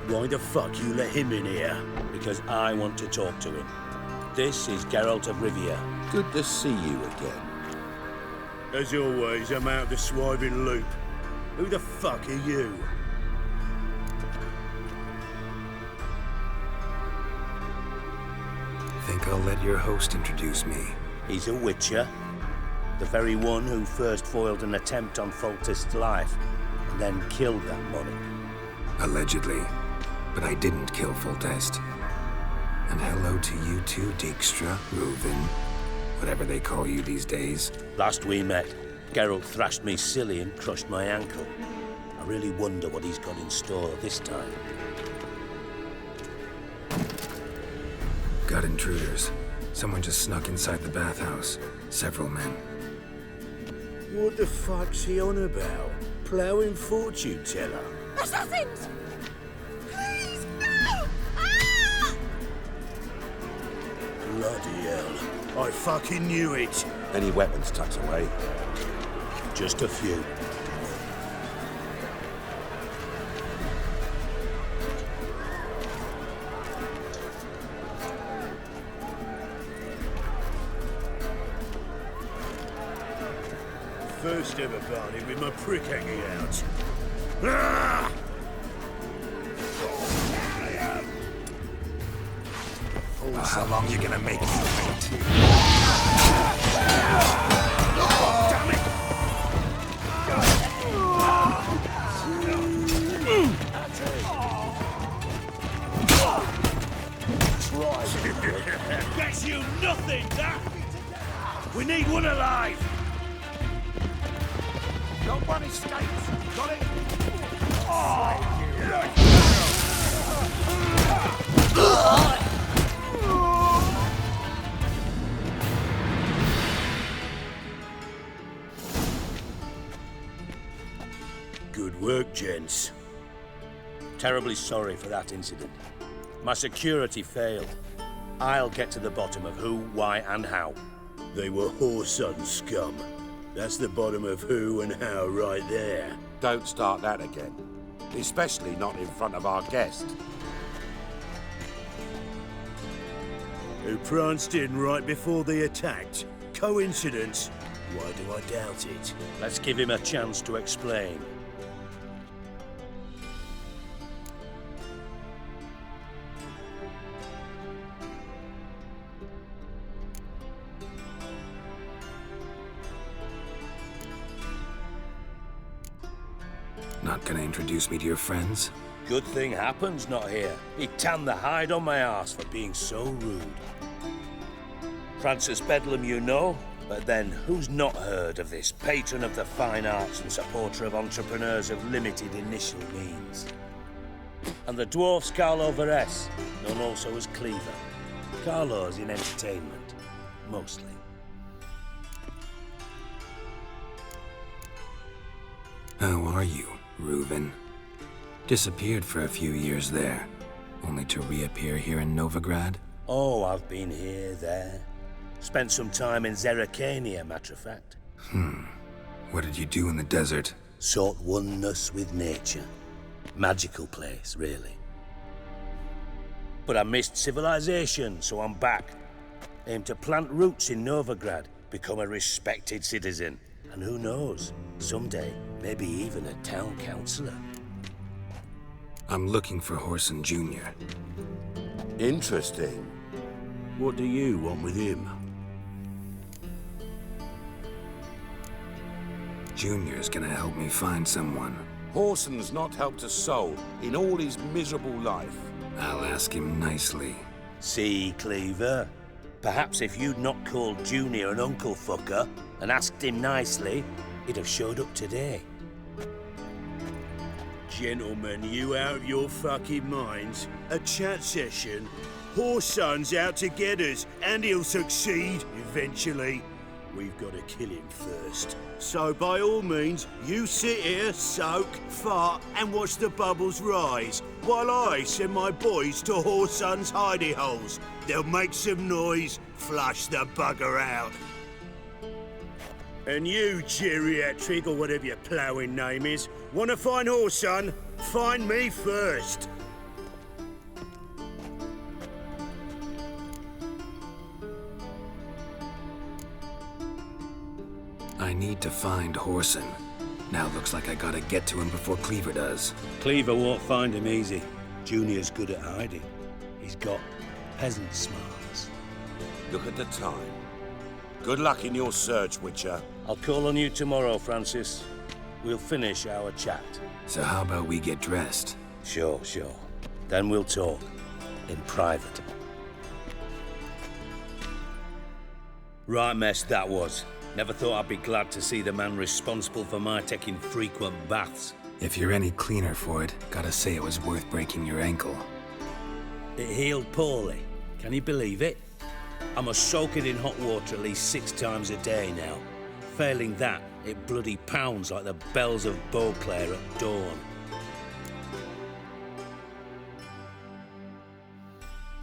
[SPEAKER 3] Why the fuck you let him in here?
[SPEAKER 2] Because I want to talk to him. This is Geralt of Rivia.
[SPEAKER 20] Good to see you again.
[SPEAKER 3] As always, I'm out the swiving loop. Who the fuck are you?
[SPEAKER 4] Think I'll let your host introduce me.
[SPEAKER 2] He's a witcher. The very one who first foiled an attempt on Foltest's life, and then killed that money.
[SPEAKER 4] Allegedly. But I didn't kill Foltest. And hello to you too, Dijkstra, Reuven, whatever they call you these days.
[SPEAKER 2] Last we met, Geralt thrashed me silly and crushed my ankle. I really wonder what he's got in store this time.
[SPEAKER 4] Got intruders. Someone just snuck inside the bathhouse. Several men.
[SPEAKER 3] What the fuck's he on about? Ploughing fortune teller?
[SPEAKER 16] Assassins! Please, no! Ah!
[SPEAKER 3] Bloody hell. I fucking knew it.
[SPEAKER 20] Any weapons tucked away?
[SPEAKER 3] Just a few. First ever party with my prick hanging out. Ah!
[SPEAKER 4] Well, how long you gonna make me wait?
[SPEAKER 3] Damn it! Gets you nothing, that! We need one alive!
[SPEAKER 20] Nobody escapes! Got it?
[SPEAKER 3] Good work, gents.
[SPEAKER 2] Terribly sorry for that incident. My security failed. I'll get to the bottom of who, why, and how.
[SPEAKER 3] They were whoreson scum. That's the bottom of who and how right there.
[SPEAKER 20] Don't start that again. Especially not in front of our guest.
[SPEAKER 3] Who pranced in right before they attacked. Coincidence? Why do I doubt it?
[SPEAKER 2] Let's give him a chance to explain.
[SPEAKER 4] Not gonna introduce me to your friends?
[SPEAKER 2] Good thing Happen's not here. He tanned the hide on my arse for being so rude. Francis Bedlam you know, but then who's not heard of this patron of the fine arts and supporter of entrepreneurs of limited initial means? And the dwarf's Carlo Veres, known also as Cleaver. Carlo's in entertainment, mostly.
[SPEAKER 4] How are you, Reuven? Disappeared for a few years there, only to reappear here in Novigrad?
[SPEAKER 2] Oh, I've been here, there. Spent some time in Zerrikania, matter of fact.
[SPEAKER 4] What did you do in the desert?
[SPEAKER 2] Sought oneness with nature. Magical place, really. But I missed civilization, so I'm back. Aim to plant roots in Novigrad, become a respected citizen. And who knows, someday, maybe even a town councillor.
[SPEAKER 4] I'm looking for Whoreson Jr.
[SPEAKER 20] Interesting.
[SPEAKER 3] What do you want with him?
[SPEAKER 4] Junior's gonna help me find someone.
[SPEAKER 20] Whoreson's not helped a soul in all his miserable life.
[SPEAKER 4] I'll ask him nicely.
[SPEAKER 2] See, Cleaver? Perhaps if you'd not called Junior an uncle fucker and asked him nicely, he'd have showed up today.
[SPEAKER 8] Gentlemen, you out of your fucking minds? A chat session? Whoreson's out to get us, and he'll succeed, eventually. We've got to kill him first. So by all means, you sit here, soak, fart, and watch the bubbles rise, while I send my boys to Whoreson's hidey holes. They'll make some noise, flush the bugger out. And you, geriatric, or whatever your ploughing name is, want to find Whoreson? Find me first.
[SPEAKER 4] I need to find Whoreson. Now looks like I gotta get to him before Cleaver does.
[SPEAKER 3] Cleaver won't find him easy. Junior's good at hiding. He's got peasant smarts.
[SPEAKER 20] Look at the time. Good luck in your search, Witcher.
[SPEAKER 2] I'll call on you tomorrow, Francis. We'll finish our chat.
[SPEAKER 4] So how about we get dressed?
[SPEAKER 2] Sure. Then we'll talk. In private. Right mess that was. Never thought I'd be glad to see the man responsible for my taking frequent baths.
[SPEAKER 4] If you're any cleaner for it, gotta say it was worth breaking your ankle.
[SPEAKER 2] It healed poorly. Can you believe it? I must soak it in hot water at least 6 times a day now. Failing that, it bloody pounds like the bells of Beauclair at dawn.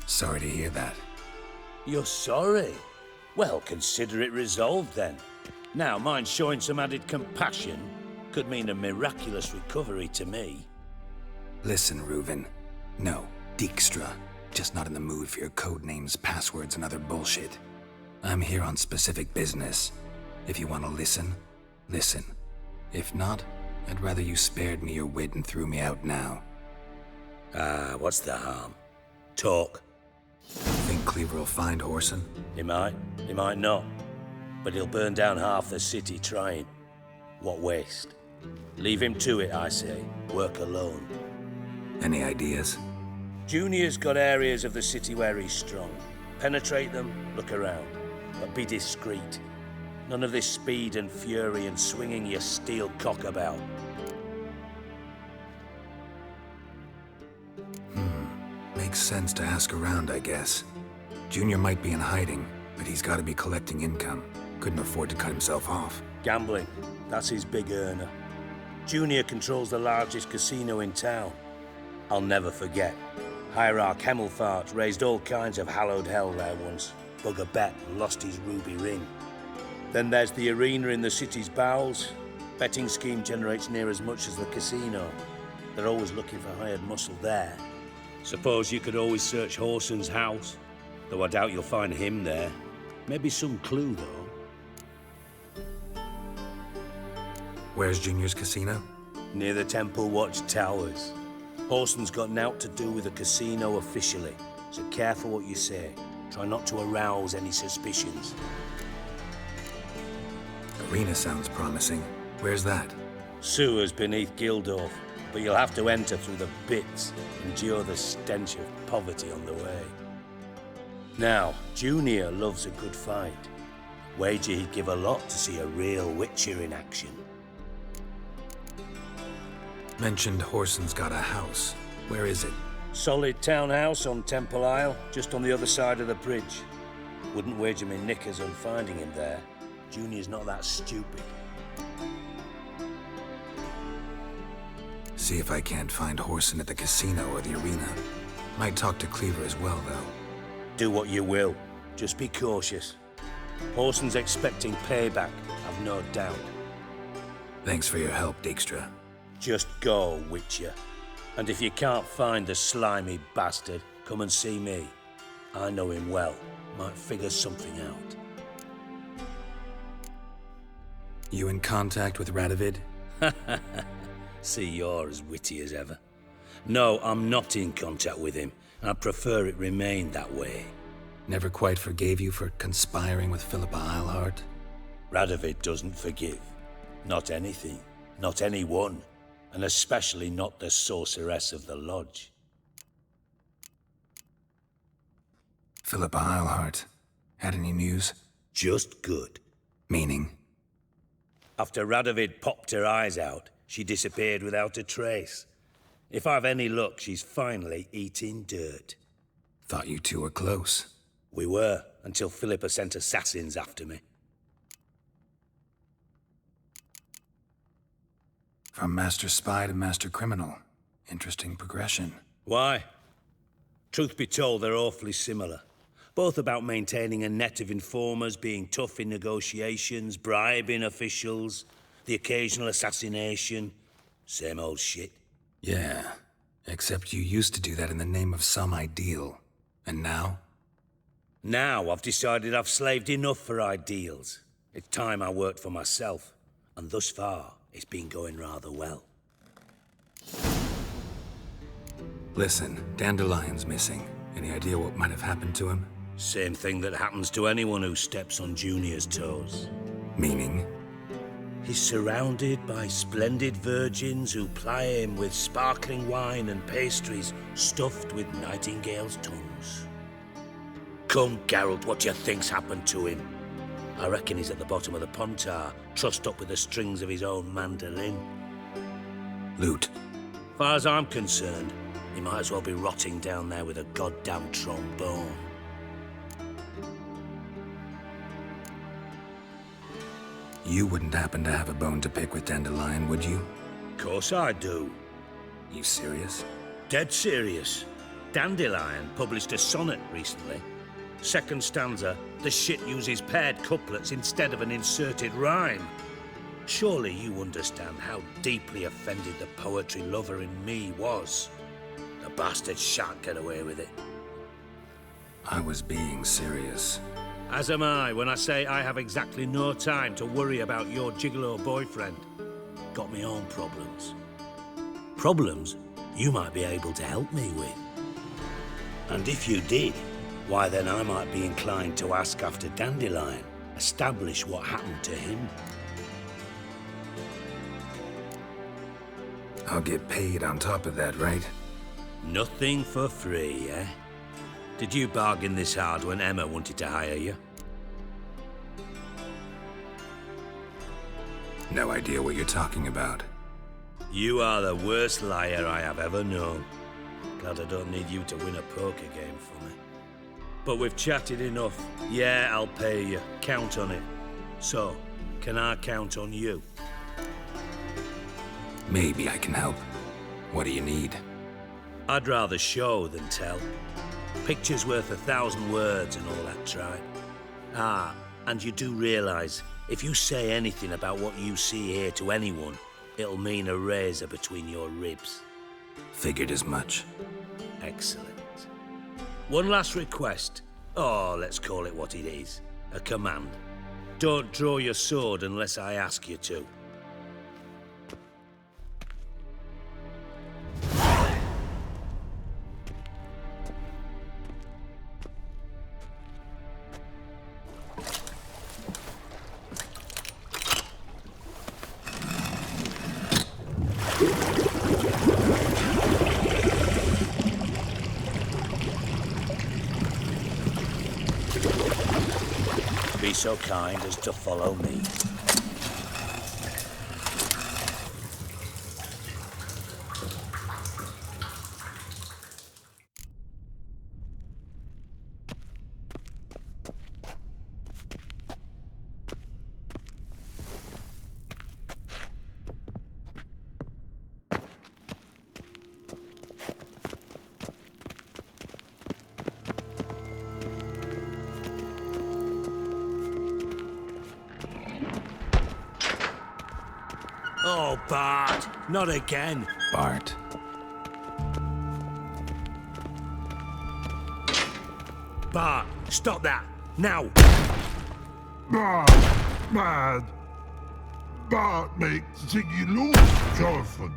[SPEAKER 4] Sorry to hear that.
[SPEAKER 2] You're sorry? Well, consider it resolved then. Now, mind showing some added compassion could mean a miraculous recovery to me.
[SPEAKER 4] Listen, Reuven. No, Dijkstra. Just not in the mood for your code names, passwords, and other bullshit. I'm here on specific business. If you want to listen, listen. If not, I'd rather you spared me your wit and threw me out now.
[SPEAKER 2] What's the harm? Talk.
[SPEAKER 4] Think Cleaver will find Whoreson?
[SPEAKER 2] He might not. But he'll burn down half the city trying. What waste? Leave him to it, I say. Work alone.
[SPEAKER 4] Any ideas?
[SPEAKER 2] Junior's got areas of the city where he's strong. Penetrate them, look around. But be discreet. None of this speed and fury and swinging your steel cock about.
[SPEAKER 4] Makes sense to ask around, I guess. Junior might be in hiding, but he's got to be collecting income. Couldn't afford to cut himself off.
[SPEAKER 2] Gambling. That's his big earner. Junior controls the largest casino in town. I'll never forget. Hierarch Hemmelfart raised all kinds of hallowed hell there once. Bugger bet and lost his ruby ring. Then there's the arena in the city's bowels. Betting scheme generates near as much as the casino. They're always looking for hired muscle there. Suppose you could always search Whoreson's house, though I doubt you'll find him there. Maybe some clue, though.
[SPEAKER 4] Where's Junior's casino?
[SPEAKER 2] Near the Temple Watch Towers. Whoreson's got naught to do with the casino officially, so careful what you say. Try not to arouse any suspicions.
[SPEAKER 4] Arena sounds promising. Where's that?
[SPEAKER 2] Sewers beneath Gildorf, but you'll have to enter through the bits, endure the stench of poverty on the way. Now, Junior loves a good fight. Wager he'd give a lot to see a real Witcher in action.
[SPEAKER 4] Mentioned Whoreson's got a house. Where is it?
[SPEAKER 2] Solid townhouse on Temple Isle, just on the other side of the bridge. Wouldn't wager me knickers on finding him there. Junior's not that stupid.
[SPEAKER 4] See if I can't find Whoreson at the casino or the arena. Might talk to Cleaver as well, though.
[SPEAKER 2] Do what you will. Just be cautious. Whoreson's expecting payback, I've no doubt.
[SPEAKER 4] Thanks for your help, Dijkstra.
[SPEAKER 2] Just go, Witcher. And if you can't find the slimy bastard, come and see me. I know him well. Might figure something out.
[SPEAKER 4] You in contact with Radovid?
[SPEAKER 2] See, you're as witty as ever. No, I'm not in contact with him. I prefer it remain that way.
[SPEAKER 4] Never quite forgave you for conspiring with Philippa Eilhart?
[SPEAKER 2] Radovid doesn't forgive. Not anything. Not anyone. And especially not the sorceress of the lodge.
[SPEAKER 4] Philippa Eilhart. Had any news?
[SPEAKER 2] Just good.
[SPEAKER 4] Meaning?
[SPEAKER 2] After Radovid popped her eyes out, she disappeared without a trace. If I've any luck, she's finally eating dirt.
[SPEAKER 4] Thought you two were close.
[SPEAKER 2] We were, until Philippa sent assassins after me.
[SPEAKER 4] From master spy to master criminal. Interesting progression.
[SPEAKER 2] Why? Truth be told, they're awfully similar. Both about maintaining a net of informers, being tough in negotiations, bribing officials, the occasional assassination. Same old shit.
[SPEAKER 4] Yeah, except you used to do that in the name of some ideal. And now?
[SPEAKER 2] Now I've decided I've slaved enough for ideals. It's time I worked for myself. And thus far, it's been going rather well.
[SPEAKER 4] Listen, Dandelion's missing. Any idea what might have happened to him?
[SPEAKER 2] Same thing that happens to anyone who steps on Junior's toes.
[SPEAKER 4] Meaning?
[SPEAKER 2] He's surrounded by splendid virgins who ply him with sparkling wine and pastries stuffed with nightingales' tongues. Come, Geralt, what do you think's happened to him? I reckon he's at the bottom of the Pontar, trussed up with the strings of his own mandolin.
[SPEAKER 4] Loot.
[SPEAKER 2] Far as I'm concerned, he might as well be rotting down there with a goddamn trombone.
[SPEAKER 4] You wouldn't happen to have a bone to pick with Dandelion, would you?
[SPEAKER 2] Course I do.
[SPEAKER 4] You serious?
[SPEAKER 2] Dead serious. Dandelion published a sonnet recently. Second stanza, the shit uses paired couplets instead of an inserted rhyme. Surely you understand how deeply offended the poetry lover in me was. The bastard shan't get away with it.
[SPEAKER 4] I was being serious.
[SPEAKER 2] As am I when I say I have exactly no time to worry about your gigolo boyfriend. Got me own problems. Problems you might be able to help me with. And if you did, why then I might be inclined to ask after Dandelion, establish what happened to him.
[SPEAKER 4] I'll get paid on top of that, right?
[SPEAKER 2] Nothing for free, eh? Did you bargain this hard when Emma wanted to hire you?
[SPEAKER 4] No idea what you're talking about.
[SPEAKER 2] You are the worst liar I have ever known. Glad I don't need you to win a poker game for me. But we've chatted enough. Yeah, I'll pay you. Count on it. So, can I count on you?
[SPEAKER 4] Maybe I can help. What do you need?
[SPEAKER 2] I'd rather show than tell. Picture's worth 1,000 words and all that tripe. Ah, and you do realise, if you say anything about what you see here to anyone, it'll mean a razor between your ribs.
[SPEAKER 4] Figured as much.
[SPEAKER 2] Excellent. One last request. Oh, let's call it what it is. A command. Don't draw your sword unless I ask you to. Be so kind as to follow me. Oh, Bart, not again.
[SPEAKER 4] Bart.
[SPEAKER 2] Bart, stop that, now.
[SPEAKER 10] Bart, mad. Bart makes Ziggy lose, Jonathan.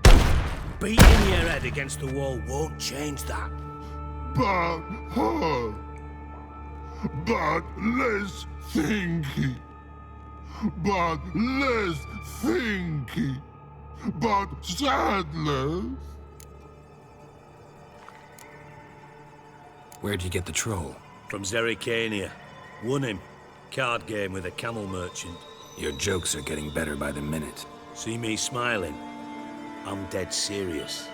[SPEAKER 2] Beating your head against the wall won't change that.
[SPEAKER 6] But less thinky. But less thinky. But sadness.
[SPEAKER 4] Where'd you get the troll?
[SPEAKER 2] From Zerrikania. Won him. Card game with a camel merchant.
[SPEAKER 4] Your jokes are getting better by the minute.
[SPEAKER 2] See me smiling? I'm dead serious.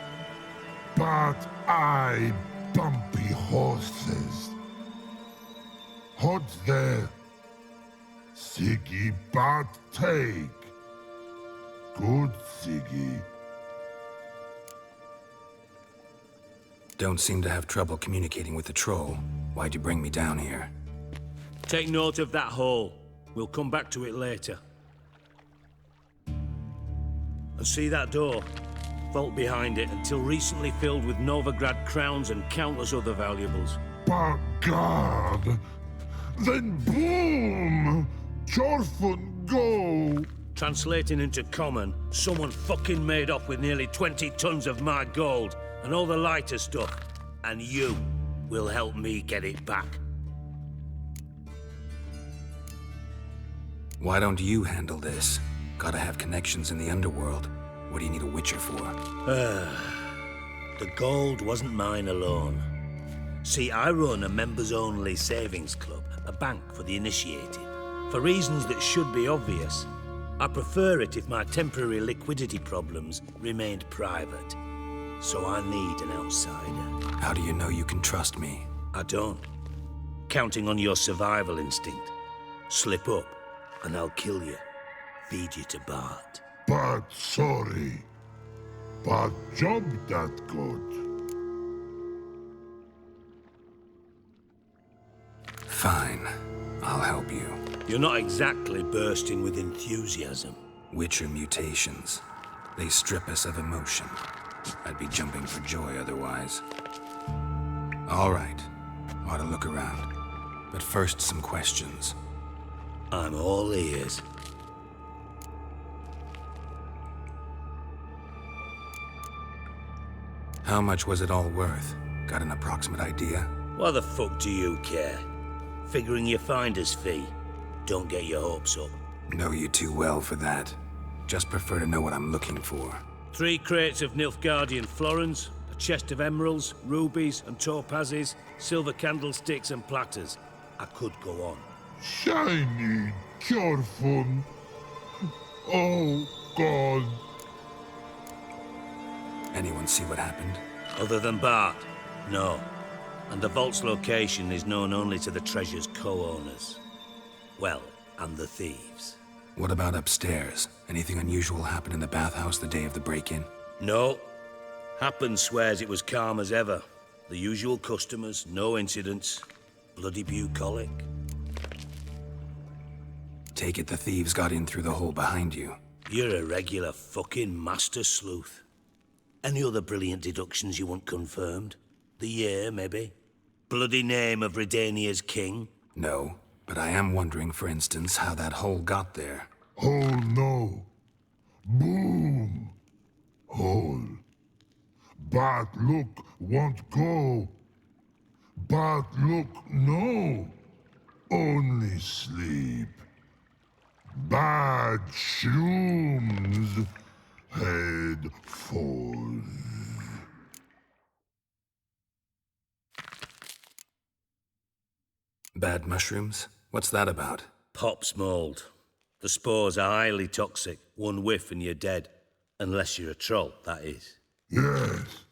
[SPEAKER 6] But I bumpy horses. Hot there. Siggy but take. Good Siggy.
[SPEAKER 4] Don't seem to have trouble communicating with the troll. Why'd you bring me down here?
[SPEAKER 2] Take note of that hole. We'll come back to it later. And see that door? Vault behind it, until recently filled with Novigrad crowns and countless other valuables.
[SPEAKER 6] But God! Then boom! Chorfun go!
[SPEAKER 2] Translating into common, someone fucking made off with nearly 20 tons of my gold and all the lighter stuff. And you will help me get it back.
[SPEAKER 4] Why don't you handle this? Gotta have connections in the underworld. What do you need a witcher for?
[SPEAKER 2] The gold wasn't mine alone. See, I run a members-only savings club, a bank for the initiated. For reasons that should be obvious, I prefer it if my temporary liquidity problems remained private. So I need an outsider.
[SPEAKER 4] How do you know you can trust me?
[SPEAKER 2] I don't. Counting on your survival instinct. Slip up, and I'll kill you. Feed you to Bart.
[SPEAKER 6] But sorry. But job that good.
[SPEAKER 4] Fine. I'll help you.
[SPEAKER 2] You're not exactly bursting with enthusiasm.
[SPEAKER 4] Witcher mutations. They strip us of emotion. I'd be jumping for joy otherwise. All right. Ought to look around. But first, some questions.
[SPEAKER 2] I'm all ears.
[SPEAKER 4] How much was it all worth? Got an approximate idea?
[SPEAKER 2] Why the fuck do you care? Figuring your finder's fee. Don't get your hopes up.
[SPEAKER 4] Know you too well for that. Just prefer to know what I'm looking for.
[SPEAKER 2] 3 crates of Nilfgaardian florins, a chest of emeralds, rubies and topazes, silver candlesticks and platters. I could go on.
[SPEAKER 6] Shiny, Chorfun. Oh, God.
[SPEAKER 4] Anyone see what happened?
[SPEAKER 2] Other than Bart? No. And the vault's location is known only to the treasure's co-owners. Well, and the thieves.
[SPEAKER 4] What about upstairs? Anything unusual happen in the bathhouse the day of the break-in?
[SPEAKER 2] No. Happen swears it was calm as ever. The usual customers, no incidents. Bloody bucolic.
[SPEAKER 4] Take it the thieves got in through the hole behind you.
[SPEAKER 2] You're a regular fucking master sleuth. Any other brilliant deductions you want confirmed? The year, maybe? Bloody name of Redania's king?
[SPEAKER 4] No, but I am wondering, for instance, how that hole got there.
[SPEAKER 6] Hole no. Boom. Hole. But look won't go. But look no. Only sleep. Bad shrooms. Head falls.
[SPEAKER 4] Bad mushrooms? What's that about?
[SPEAKER 2] Pop's mold. The spores are highly toxic. One whiff and you're dead. Unless you're a troll, that is.
[SPEAKER 6] Yes.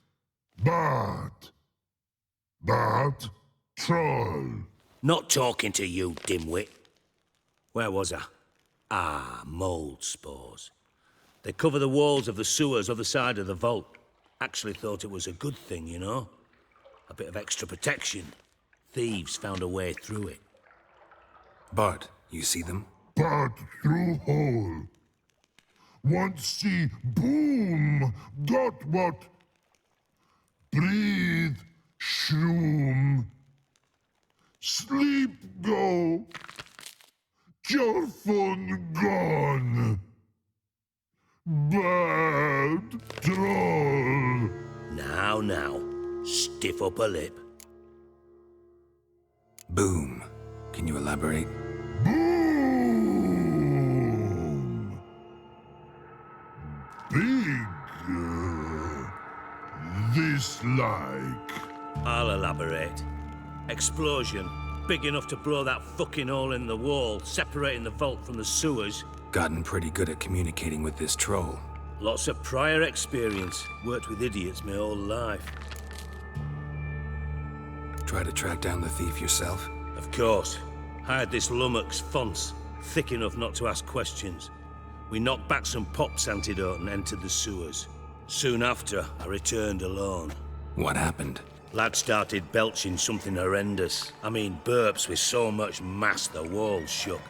[SPEAKER 6] But troll.
[SPEAKER 2] Not talking to you, dimwit. Where was I? Ah, mold spores. They cover the walls of the sewers other side of the vault. Actually thought it was a good thing, you know? A bit of extra protection. Thieves found a way through it.
[SPEAKER 4] Bart, you see them?
[SPEAKER 6] But through hole. Want see boom. Got what? Breathe. Shroom. Sleep go. Your phone gone. Bad troll.
[SPEAKER 2] stiff upper lip.
[SPEAKER 4] Boom. Can you elaborate?
[SPEAKER 10] Boom! Big. This like.
[SPEAKER 2] I'll elaborate. Explosion. Big enough to blow that fucking hole in the wall, separating the vault from the sewers.
[SPEAKER 4] Gotten pretty good at communicating with this troll.
[SPEAKER 2] Lots of prior experience. Worked with idiots my whole life.
[SPEAKER 4] Try to track down the thief yourself?
[SPEAKER 2] Of course. Hired this lummox, Fonce. Thick enough not to ask questions. We knocked back some pop's antidote and entered the sewers. Soon after, I returned alone.
[SPEAKER 4] What happened?
[SPEAKER 2] Lad started belching something horrendous. I mean, burps with so much mass the walls shook.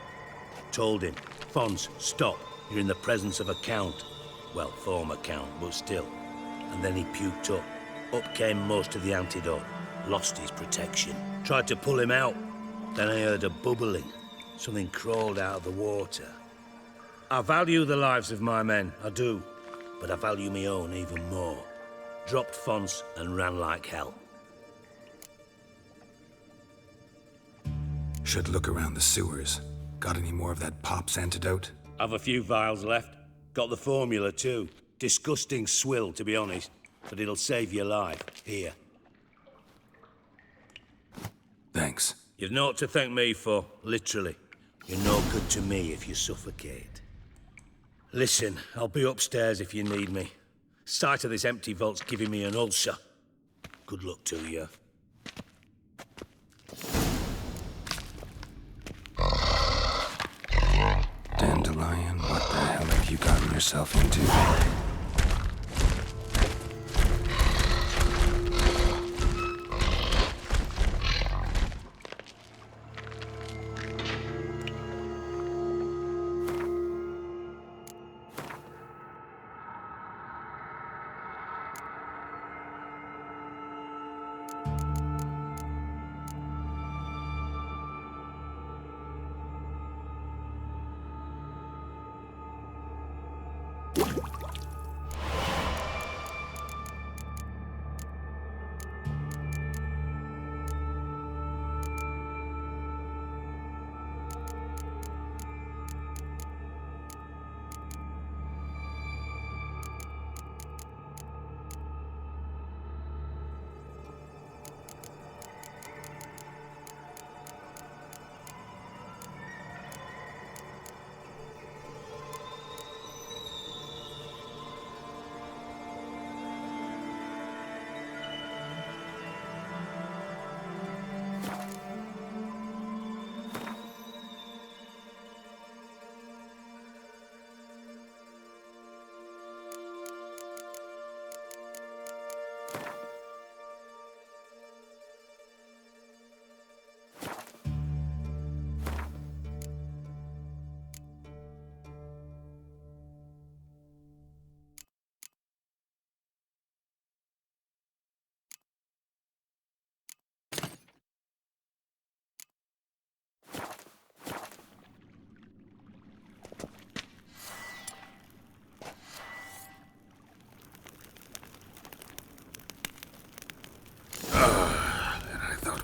[SPEAKER 2] Told him, Fonce, stop. You're in the presence of a count. Well, former count, but still. And then he puked up. Up came most of the antidote. Lost his protection. Tried to pull him out. Then I heard a bubbling. Something crawled out of the water. I value the lives of my men, I do. But I value my own even more. Dropped Fonce and ran like hell.
[SPEAKER 4] Should look around the sewers. Got any more of that pop's antidote?
[SPEAKER 2] I've a few vials left. Got the formula too. Disgusting swill, to be honest. But it'll save your life. Here.
[SPEAKER 4] Thanks.
[SPEAKER 2] You've naught to thank me for, literally. You're no good to me if you suffocate. Listen, I'll be upstairs if you need me. Sight of this empty vault's giving me an ulcer. Good luck to you.
[SPEAKER 4] Dandelion, what the hell have you gotten yourself into?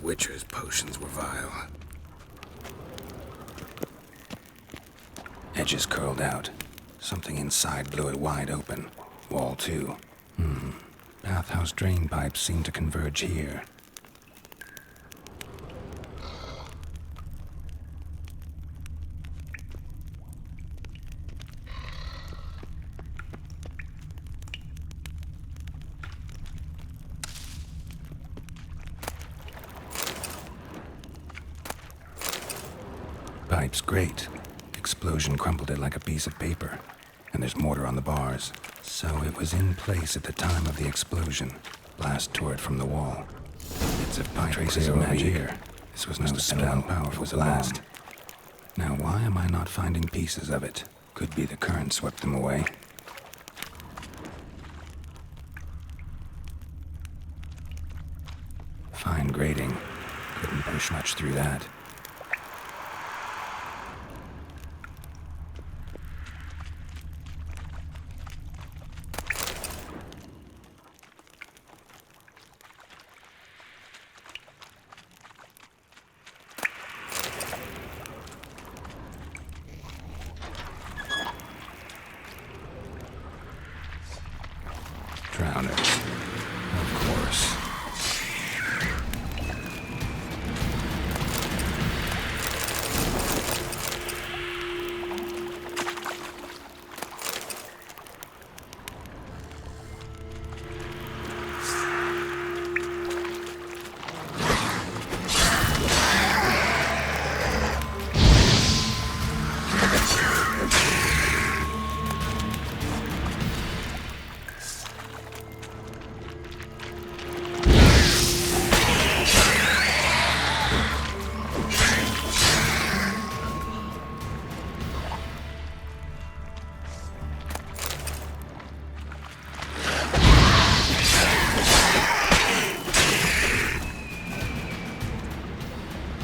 [SPEAKER 4] Witcher's potions were vile. Edges curled out. Something inside blew it wide open. Wall too. Bathhouse drain pipes seem to converge here. Pipe's great. Explosion crumpled it like a piece of paper. And there's mortar on the bars. So it was in place at the time of the explosion. Blast tore it from the wall. Bits of pipe traces of magic here. This was no spell, powerful blast. Now why am I not finding pieces of it? Could be the current swept them away. Fine grating. Couldn't push much through that. Shrouders. Of course.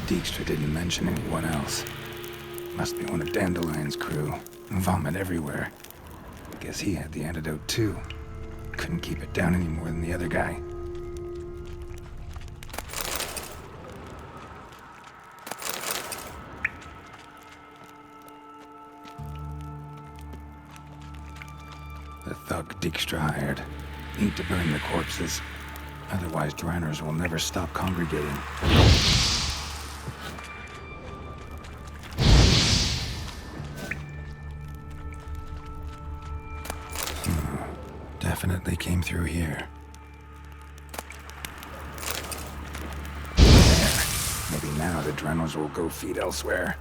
[SPEAKER 4] Dijkstra didn't mention anyone else. Must be one of Dandelion's crew. Vomit everywhere. Guess he had the antidote too. Couldn't keep it down any more than the other guy. The thug Dijkstra hired. Need to burn the corpses. Otherwise, Draenors will never stop congregating. Definitely came through here. There. Maybe now the Draenors will go feed elsewhere.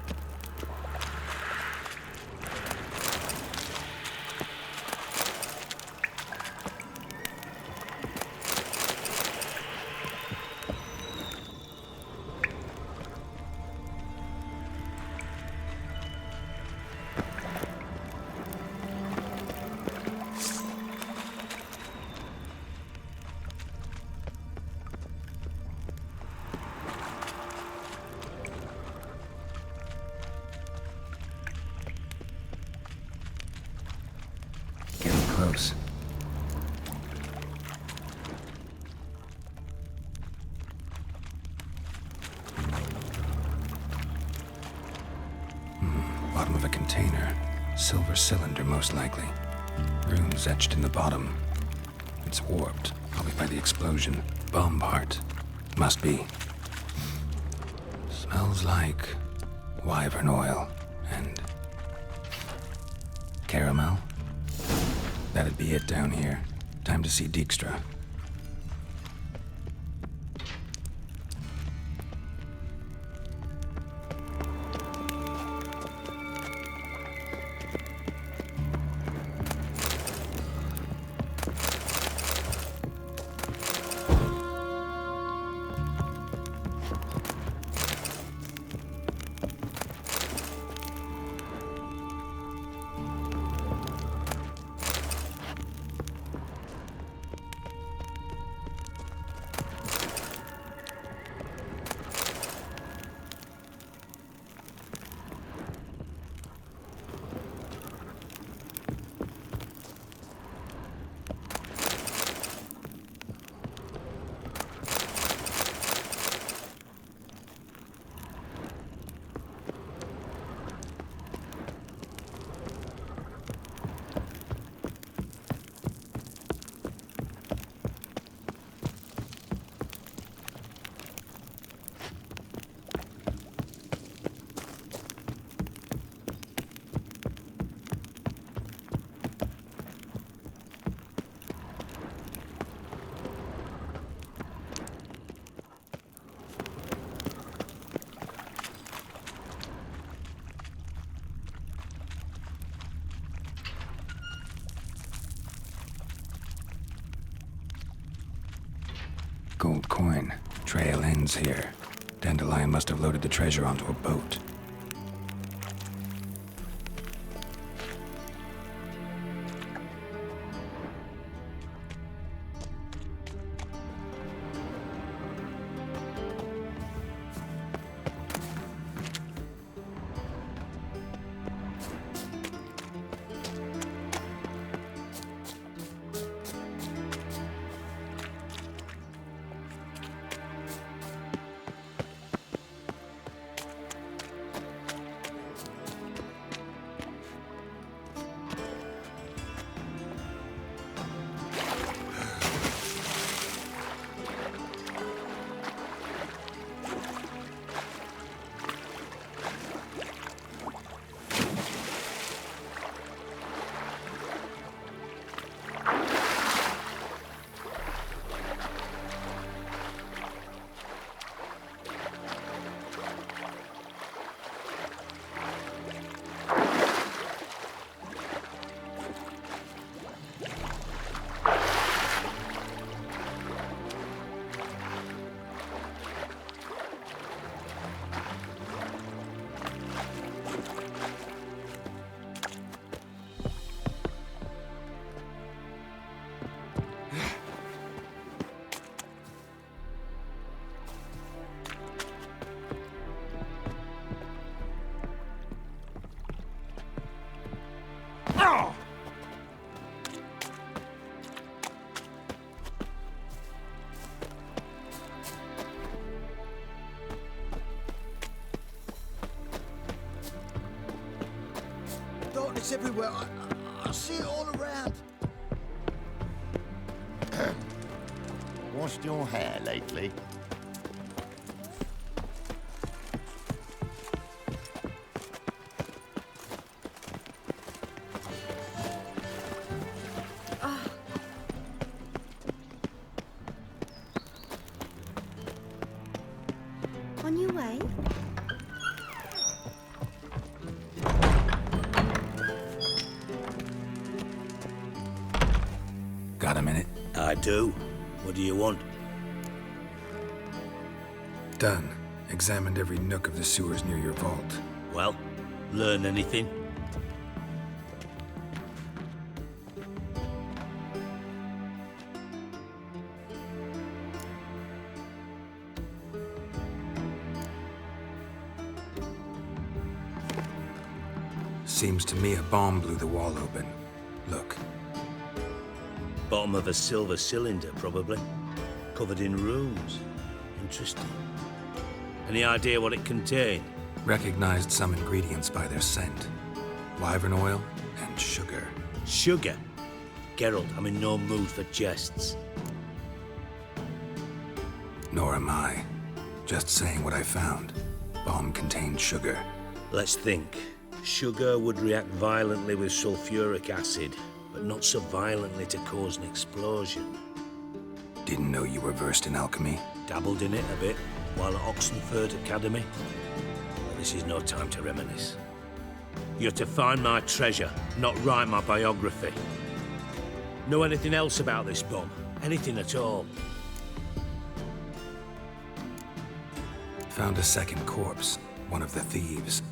[SPEAKER 4] Close. Bottom of a container. Silver cylinder, most likely. Runes etched in the bottom. It's warped, probably by the explosion. Bomb part. Must be. Smells like wyvern oil and caramel. That'd be it down here. Time to see Dijkstra. Gold coin. Trail ends here. Dandelion must have loaded the treasure onto a boat.
[SPEAKER 6] Darkness everywhere. I see it all around. Washed your hair lately?
[SPEAKER 15] On your way?
[SPEAKER 4] Got a minute?
[SPEAKER 3] I do. What do you want?
[SPEAKER 4] Done. Examined every nook of the sewers near your vault.
[SPEAKER 3] Well, learn anything?
[SPEAKER 4] Seems to me a bomb blew the wall open. Look.
[SPEAKER 3] Bottom of a silver cylinder, probably. Covered in runes. Interesting. Any idea what it contained?
[SPEAKER 4] Recognized some ingredients by their scent. Wyvern oil and sugar.
[SPEAKER 3] Sugar? Geralt, I'm in no mood for jests.
[SPEAKER 4] Nor am I. Just saying what I found. Bomb contained sugar.
[SPEAKER 3] Let's think. Sugar would react violently with sulfuric acid, but not so violently to cause an explosion.
[SPEAKER 4] Didn't know you were versed in alchemy.
[SPEAKER 3] Dabbled in it a bit while at Oxenford Academy. But this is no time to reminisce. You're to find my treasure, not write my biography. Know anything else about this bomb? Anything at all?
[SPEAKER 4] Found a second corpse, one of the thieves.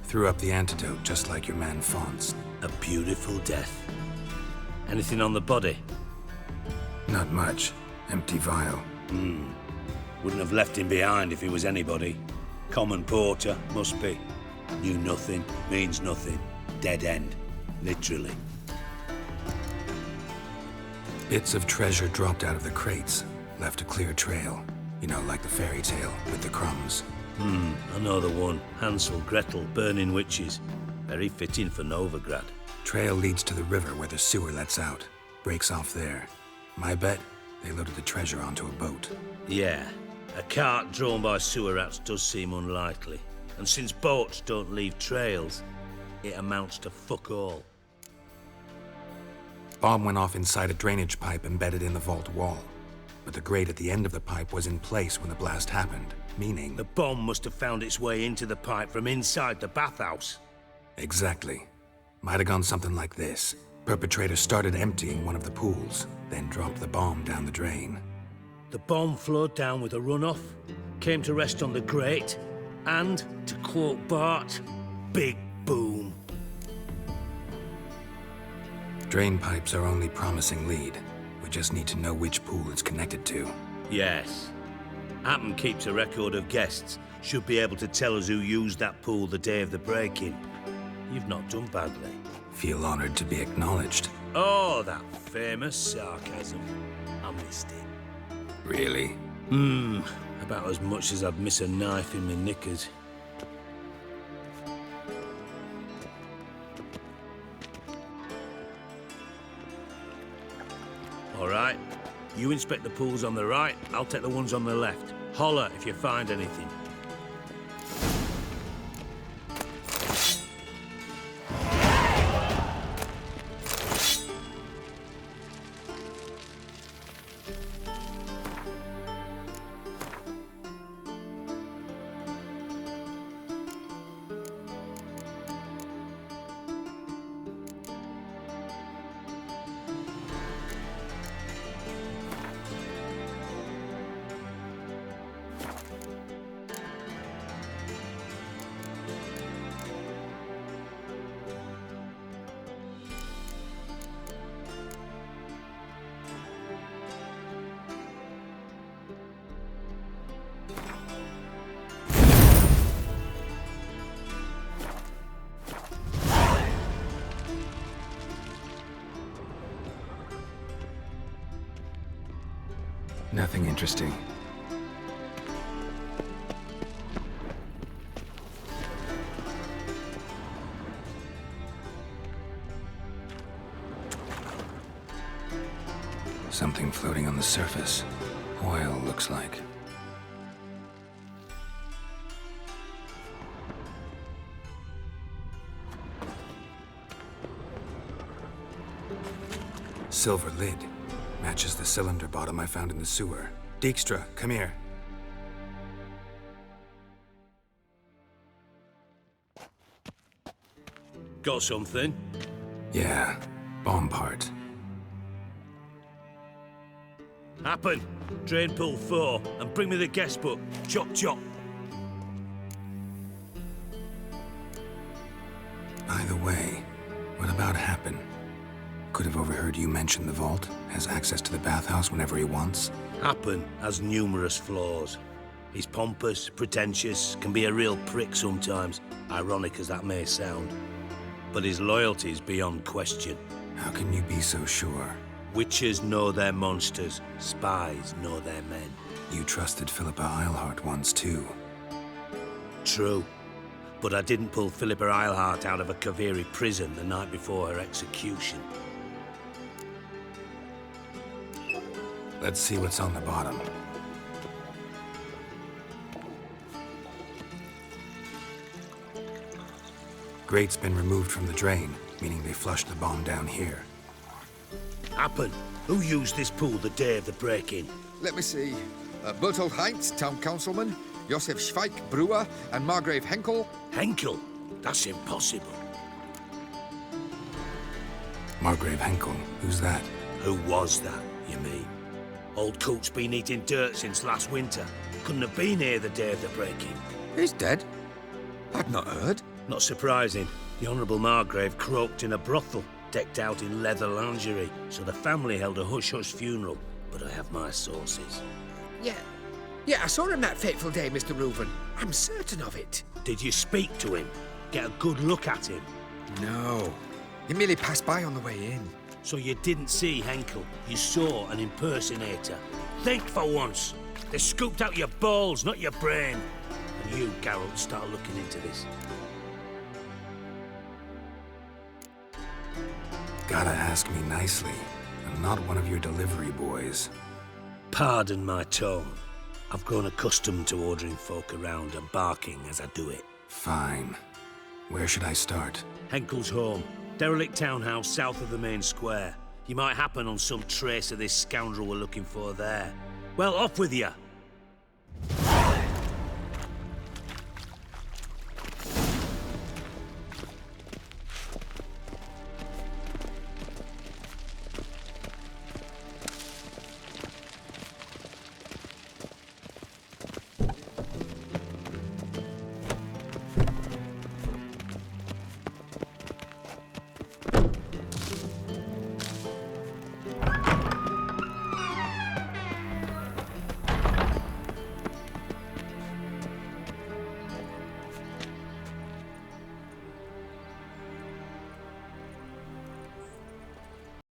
[SPEAKER 4] Threw up the antidote just like your man Fonz.
[SPEAKER 3] A beautiful death. Anything on the body?
[SPEAKER 4] Not much. Empty vial.
[SPEAKER 3] Wouldn't have left him behind if he was anybody. Common porter, must be. Knew nothing, means nothing. Dead end. Literally.
[SPEAKER 4] Bits of treasure dropped out of the crates. Left a clear trail. You know, like the fairy tale, with the crumbs.
[SPEAKER 3] I know the one. Hansel, Gretel, burning witches. Very fitting for Novigrad.
[SPEAKER 4] Trail leads to the river where the sewer lets out. Breaks off there. My bet, they loaded the treasure onto a boat.
[SPEAKER 3] Yeah. A cart drawn by sewer rats does seem unlikely. And since boats don't leave trails, it amounts to fuck all.
[SPEAKER 4] Bomb went off inside a drainage pipe embedded in the vault wall. But the grate at the end of the pipe was in place when the blast happened, meaning...
[SPEAKER 3] The bomb must have found its way into the pipe from inside the bathhouse.
[SPEAKER 4] Exactly. Might have gone something like this. Perpetrator started emptying one of the pools, then dropped the bomb down the drain.
[SPEAKER 3] The bomb flowed down with a runoff, came to rest on the grate, and, to quote Bart, big boom.
[SPEAKER 4] Drain pipes are only promising lead. We just need to know which pool it's connected to.
[SPEAKER 3] Yes. Appen keeps a record of guests. Should be able to tell us who used that pool the day of the break-in. You've not done badly.
[SPEAKER 4] Feel honored to be acknowledged.
[SPEAKER 3] Oh, that famous sarcasm. I missed it.
[SPEAKER 4] Really?
[SPEAKER 3] About as much as I'd miss a knife in my knickers. All right. You inspect the pools on the right, I'll take the ones on the left. Holler if you find anything.
[SPEAKER 4] Nothing interesting. Something floating on the surface. Oil, looks like. Silver lid. Matches the cylinder bottom I found in the sewer. Dijkstra, come here.
[SPEAKER 2] Got something?
[SPEAKER 4] Yeah, bomb part.
[SPEAKER 2] Happen. Drain pool 4, and bring me the guest book. Chop chop.
[SPEAKER 4] By the way, what about Happen? Could have overheard you mention the vault. Has access to the bathhouse whenever he wants.
[SPEAKER 2] Happen has numerous flaws. He's pompous, pretentious, can be a real prick sometimes, ironic as that may sound. But his loyalty's beyond question.
[SPEAKER 4] How can you be so sure?
[SPEAKER 2] Witches know their monsters, spies know their men.
[SPEAKER 4] You trusted Philippa Eilhart once too.
[SPEAKER 2] True. But I didn't pull Philippa Eilhart out of a Kaviri prison the night before her execution.
[SPEAKER 4] Let's see what's on the bottom. Grate's been removed from the drain, meaning they flushed the bomb down here.
[SPEAKER 2] Happen. Who used this pool the day of the break-in?
[SPEAKER 12] Let me see. Bertolt Heinz, town councilman, Josef Schweik, brewer, and Margrave Henkel.
[SPEAKER 2] Henkel? That's impossible.
[SPEAKER 4] Margrave Henkel? Who's that?
[SPEAKER 2] Who was that, you mean? Old coot's been eating dirt since last winter. Couldn't have been here the day of the break-in.
[SPEAKER 12] He's dead? I'd not heard.
[SPEAKER 2] Not surprising. The Honourable Margrave croaked in a brothel, decked out in leather lingerie, so the family held a hush-hush funeral. But I have my sources.
[SPEAKER 11] Yeah, I saw him that fateful day, Mr. Reuven. I'm certain of it.
[SPEAKER 2] Did you speak to him? Get a good look at him?
[SPEAKER 12] No. He merely passed by on the way in.
[SPEAKER 2] So you didn't see Henkel? You saw an impersonator? Think for once! They scooped out your balls, not your brain. And you, Geralt, start looking into this.
[SPEAKER 4] Gotta ask me nicely. I'm not one of your delivery boys.
[SPEAKER 2] Pardon my tone. I've grown accustomed to ordering folk around and barking as I do it.
[SPEAKER 4] Fine. Where should I start?
[SPEAKER 2] Henkel's home. Derelict townhouse south of the main square. You might happen on some trace of this scoundrel we're looking for there. Well, off with you!